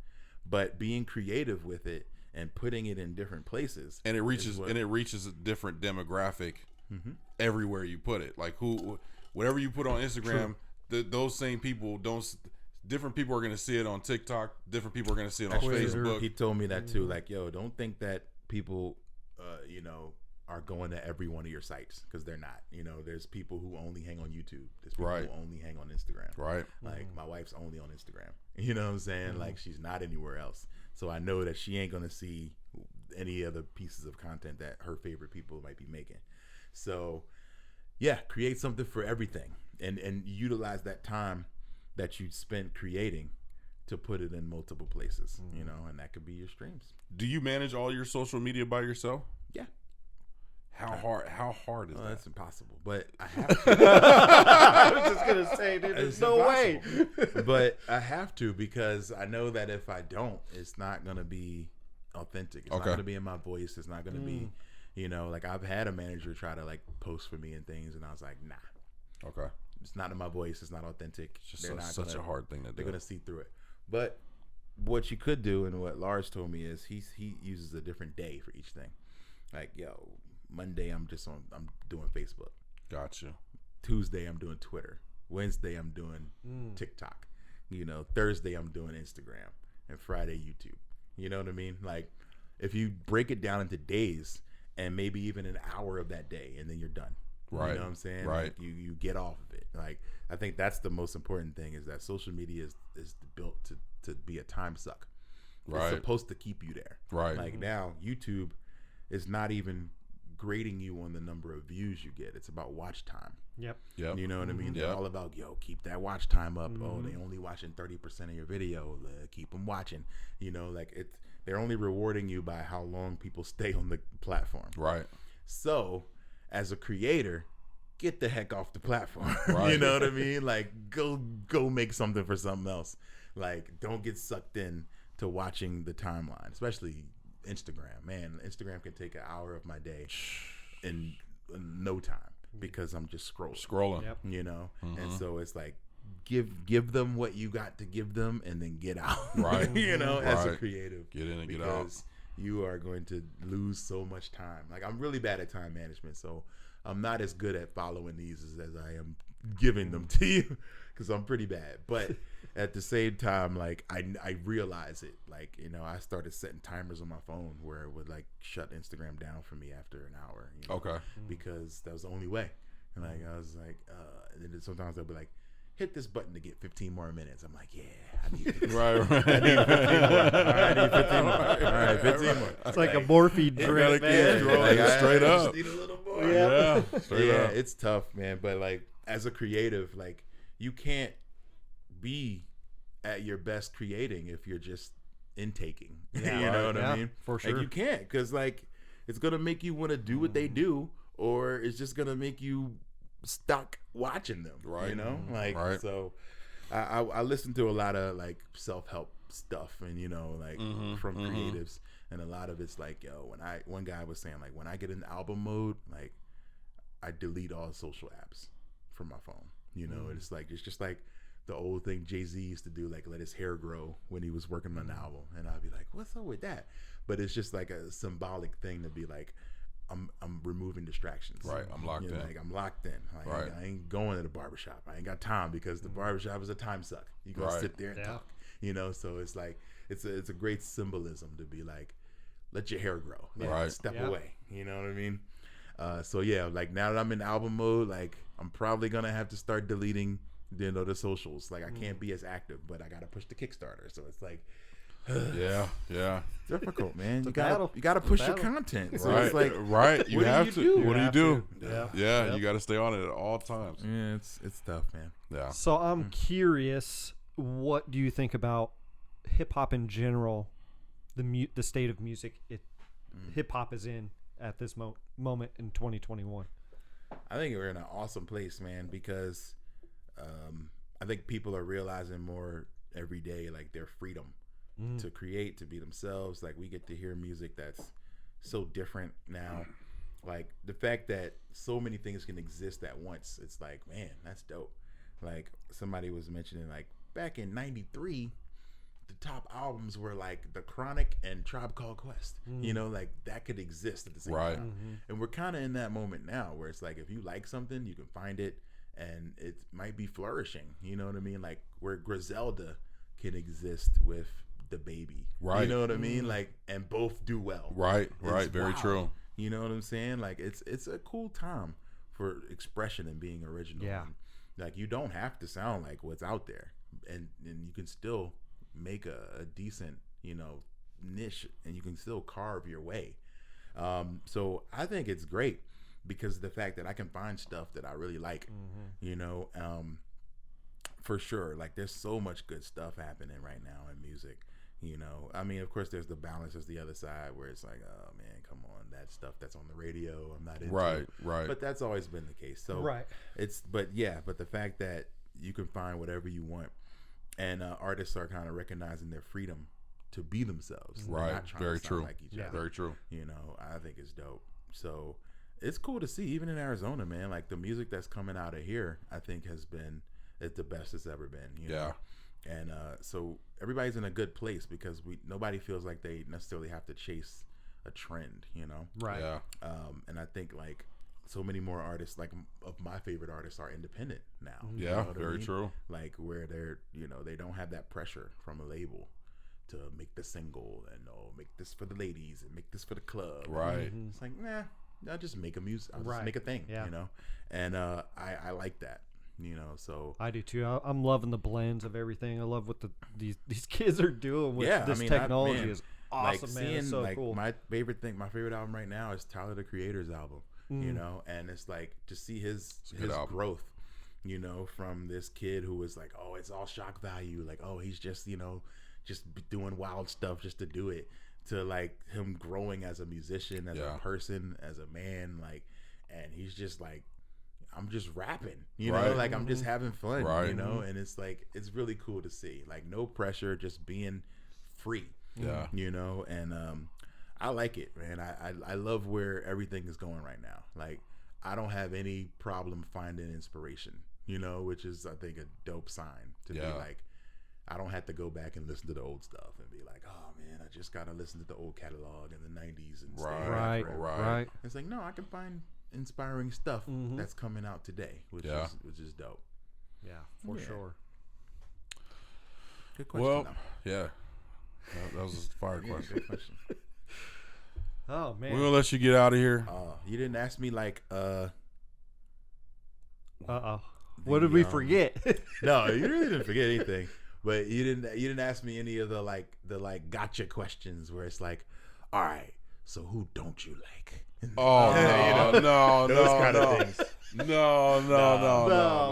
but being creative with it and putting it in different places, and it reaches a different demographic everywhere you put it. Like whatever you put on Instagram, those same people don't. Different people are going to see it on TikTok. Different people are going to see it on Facebook. He told me that too. Like, yo, don't think that people, are going to every one of your sites, because they're not. There's people who only hang on YouTube. There's people who only hang on Instagram. Right. Like my wife's only on Instagram. You know what I'm saying? Like she's not anywhere else. So I know that she ain't going to see any other pieces of content that her favorite people might be making. So yeah, create something for everything, and utilize that time that you spent creating to put it in multiple places, and that could be your streams. Do you manage all your social media by yourself? Yeah. How hard is that? That's impossible, but I have to. I was just gonna say, dude, there's no way. But I have to, because I know that if I don't, it's not gonna be authentic. It's not gonna be in my voice. It's not gonna be, like I've had a manager try to like post for me and things, and I was like, nah. Okay. It's not in my voice. It's not authentic. It's just such a hard thing to do. They're gonna see through it. But what you could do, and what Lars told me, is he uses a different day for each thing. Like, yo, Monday I'm doing Facebook. Gotcha. Tuesday I'm doing Twitter. Wednesday I'm doing TikTok. Thursday I'm doing Instagram, and Friday YouTube. You know what I mean? Like, if you break it down into days, and maybe even an hour of that day, and then you're done. Right. You know what I'm saying? Right. Like you get off of it. Like, I think that's the most important thing, is that social media is built to be a time suck. Right. It's supposed to keep you there. Right. Like now, YouTube is not even grading you on the number of views you get. It's about watch time. Yep. You know what I mean? Yep. They're all about, yo, keep that watch time up. Oh, they only watching 30% of your video. Keep them watching. They're only rewarding you by how long people stay on the platform. Right. So, as a creator, get the heck off the platform. Right. You know what I mean? Like, go make something for something else. Like, don't get sucked in to watching the timeline, especially Instagram. Man, Instagram can take an hour of my day in no time, because I'm just scrolling. Yep. And so it's like, give them what you got to give them, and then get out. Right. As a creative, get in and get out. Because you are going to lose so much time. Like, I'm really bad at time management, so I'm not as good at following these as I am giving them to you, because I'm pretty bad. But at the same time, like, I realize it. Like, I started setting timers on my phone where it would like shut Instagram down for me after an hour. Okay. Because that was the only way. And like, I was like, and then sometimes they'll be like, hit this button to get 15 more minutes. I'm like, yeah, I need 15. Right. I need 15 more. All right, I need 15 more. All right, 15 more. It's like a morphine drip, man. Straight I up. just need a little more. Yeah. Straight Yeah, up. it's tough, man. But like, as a creative, like, you can't be at your best creating if you're just intaking. Yeah, you know what yeah, I mean? for sure. Like, you can't, because like, it's gonna make you want to do what they do, or it's just gonna make you stuck watching them. Right. Like, Right. so I listen to a lot of like self-help stuff, and like from creatives, and a lot of it's like, yo, one guy was saying, like, when I get in album mode, like, I delete all social apps from my phone. It's just like the old thing Jay-Z used to do, like let his hair grow when he was working on an album, and I'd be like, what's up with that? But it's just like a symbolic thing to be like, I'm removing distractions. Right. I'm locked in. Like, I'm locked in. Like, Right. I ain't going to the barbershop. I ain't got time, because the barbershop is a time suck. You gotta Right. sit there and Yeah. talk. you know. So it's like it's a great symbolism to be like, let your hair grow, Right. Step away, you know what I mean? So yeah, like now that I'm in album mode, like I'm probably gonna have to start deleting, you know, the socials. Like I can't be as active, but I gotta push the Kickstarter. So it's like, yeah. difficult, man. You battle. gotta push It's a your battle. content. So Right, it's like, right. You what do have you to. do? What do you do? Yeah. Yeah, you got to stay on it at all times. yeah, it's tough, man. Yeah. So I'm curious, what do you think about hip hop in general? The state of music hip hop is in at this moment in 2021. I think we're in an awesome place, man, because I think people are realizing more every day, like their freedom to create, to be themselves. Like we get to hear music that's so different now. Like the fact that so many things can exist at once, it's like, man, that's dope. Like somebody was mentioning, like back in '93, the top albums were like The Chronic and Tribe Called Quest. You know, like that could exist at the same Right. time. And we're kind of in that moment now where it's like, if you like something, you can find it and it might be flourishing. You know what I mean? Like where Griselda can exist with the Baby. Right. You know what I mean? Like, and both do well. Right. It's Right. Very wild. true. You know what I'm saying? Like it's a cool time for expression and being original. Yeah. And, like you don't have to sound like what's out there, and you can still make a decent, you know, niche, and you can still carve your way. So I think it's great because of the fact that I can find stuff that I really like. You know, for sure. Like there's so much good stuff happening right now in music. You know, I mean, of course, there's the balance. There's the other side where it's like, oh man, come on, that stuff that's on the radio, I'm not into. Right. Right. But that's always been the case. So Right. but the fact that you can find whatever you want, and artists are kind of recognizing their freedom to be themselves. They're Right. not trying Very to sound true. like each Yeah. other. Very true. You know, I think it's dope. So it's cool to see, even in Arizona, man. Like the music that's coming out of here, I think it's the best it's ever been. You know? And so everybody's in a good place because nobody feels like they necessarily have to chase a trend, you know? Right. Yeah. And I think like so many more artists, like of my favorite artists, are independent now. You Yeah. know what I Very mean? true. Like where they're, you know, they don't have that pressure from a label to make the single and make this for the ladies and make this for the club. Right. It's like, nah, I'll just make a music. I'll Right. just make a thing, Yeah. you know? And I like that, you know, so. I do too. I'm loving the blends of everything. I love what these kids are doing with Yeah, this I mean, technology man, is awesome, man. It's so like cool. my favorite album right now is Tyler the Creator's album. You know, and it's like to see his album. growth, you know, from this kid who was like, oh, it's all shock value, like, oh, he's just, you know, just doing wild stuff just to do it, to like him growing as a musician, as a person, as a man, like, and he's just like, I'm just rapping, you know, like I'm just having fun, you know, and it's like, it's really cool to see, like no pressure, just being free, you know, and I like it, man. I love where everything is going right now. Like I don't have any problem finding inspiration, you know, which is I think a dope sign to be like, I don't have to go back and listen to the old stuff and be like, oh man, I just gotta listen to the old catalog in the '90s and stay Right. forever. Right. It's like, no, I can find inspiring stuff that's coming out today, which is dope. Yeah, for sure. Good question. Well, though. yeah. That was a fire Yeah, question. good question. Oh man. We're gonna let you get out of here. You didn't ask me like What did we forget? No, you really didn't forget anything. But you didn't ask me any of the gotcha questions where it's like, all right, so who don't you like? Oh no, those kind of things. No,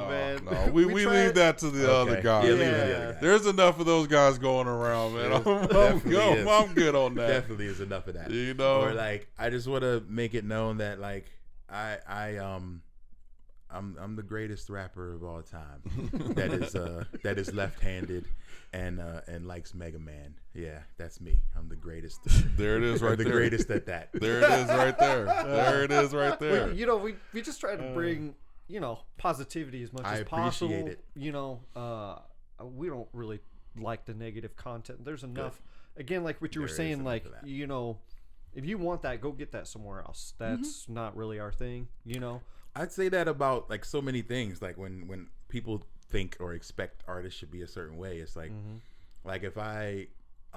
man. no. We leave that to the other guys. Yeah, leave it to the other guys. There's enough of those guys going around, man. I'm good on that. Definitely is enough of that. You know, or like I just want to make it known that like I'm the greatest rapper of all time. that is left-handed and likes Mega Man. Yeah, that's me. I'm the greatest. there it is, right I'm the there. greatest at that. There it is, right there. There it is, right there. You know, we just try to bring positivity as much as possible. Appreciate it. You know, we don't really like the negative content. There's enough. Again, like what you were There is saying, enough like of that. if you want that, go get that somewhere else. That's not really our thing. You know. I'd say that about like so many things. Like when people think or expect artists should be a certain way, it's like Like if I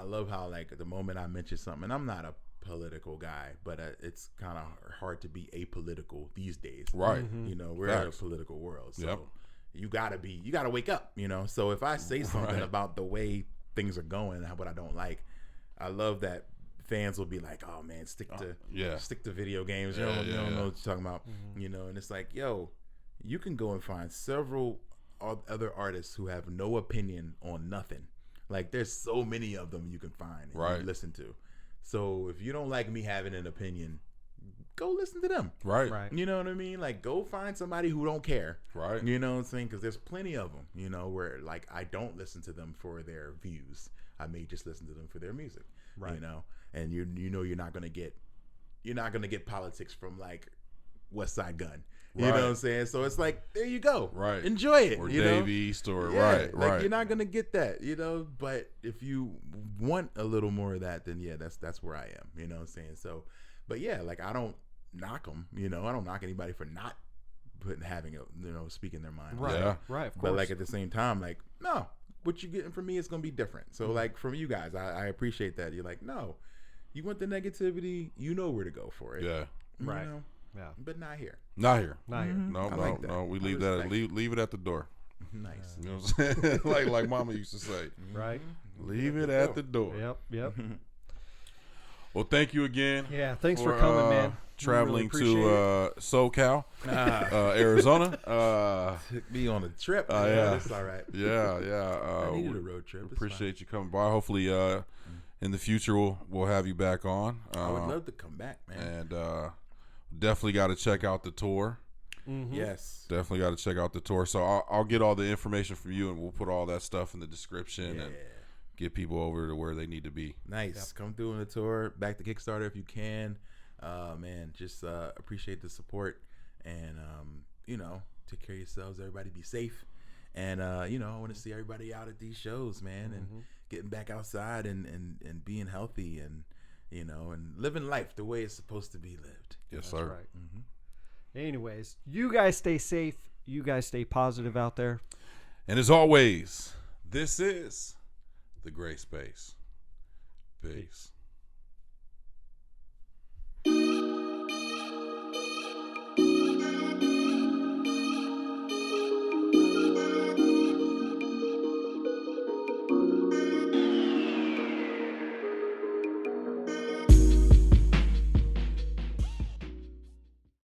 love how like the moment I mention something, and I'm not a political guy, but it's kind of hard to be apolitical these days. Right. You know, we're in a political world, so Yep. you gotta wake up. You know, so if I say something about the way things are going and what I don't like, I love that fans will be like, "Oh man, stick to video games. You don't know what you're talking about." You know, and it's like, yo, you can go and find several other artists who have no opinion on nothing. Like there's so many of them you can find and you listen to. So if you don't like me having an opinion, go listen to them. Right. You know what I mean? Like go find somebody who don't care. Right. You know what I'm saying? Because there's plenty of them, you know, where like I don't listen to them for their views. I may just listen to them for their music. Right. You know, and you know you're not gonna get politics from like West Side Gun. You know what I'm saying? So it's like, there you go. Right. Enjoy it. Or you Dave know? East or Like you're not gonna get that, you know. But if you want a little more of that, then yeah, that's where I am. You know what I'm saying? So, but yeah, like I don't knock them. You know, I don't knock anybody for not speaking their mind. Right. Yeah. Right. Of course. But like at the same time, like no, what you're getting from me is gonna be different. So like from you guys, I appreciate that. You're like, no, you want the negativity, you know where to go for it. Yeah. Right. You know? Yeah. But not here. Not here. Not here. No, I no, like that. no. We I leave respect leave it at the door. Nice. You know what I'm saying? like Mama used to say. Right. Leave it at the door. Yep. Well, thank you again. Yeah. Thanks for coming, man. Traveling really to SoCal, Arizona. Took me on a trip. Yeah. That's all right. Yeah. I needed a road trip. It's Appreciate you coming by. Hopefully, in the future, we'll have you back on. I would love to come back, man. And definitely got to check out the tour. Yes. Definitely got to check out the tour. So I'll get all the information from you, and we'll put all that stuff in the description and get people over to where they need to be. Nice. Yep. Come through on the tour. Back to Kickstarter if you can. Man, just appreciate the support. And, take care of yourselves. Everybody be safe. And, I want to see everybody out at these shows, man, and getting back outside and being healthy and, and living life the way it's supposed to be lived. Yes, That's sir. Right. Anyways, you guys stay safe. You guys stay positive out there. And as always, this is The Gray Space. Peace.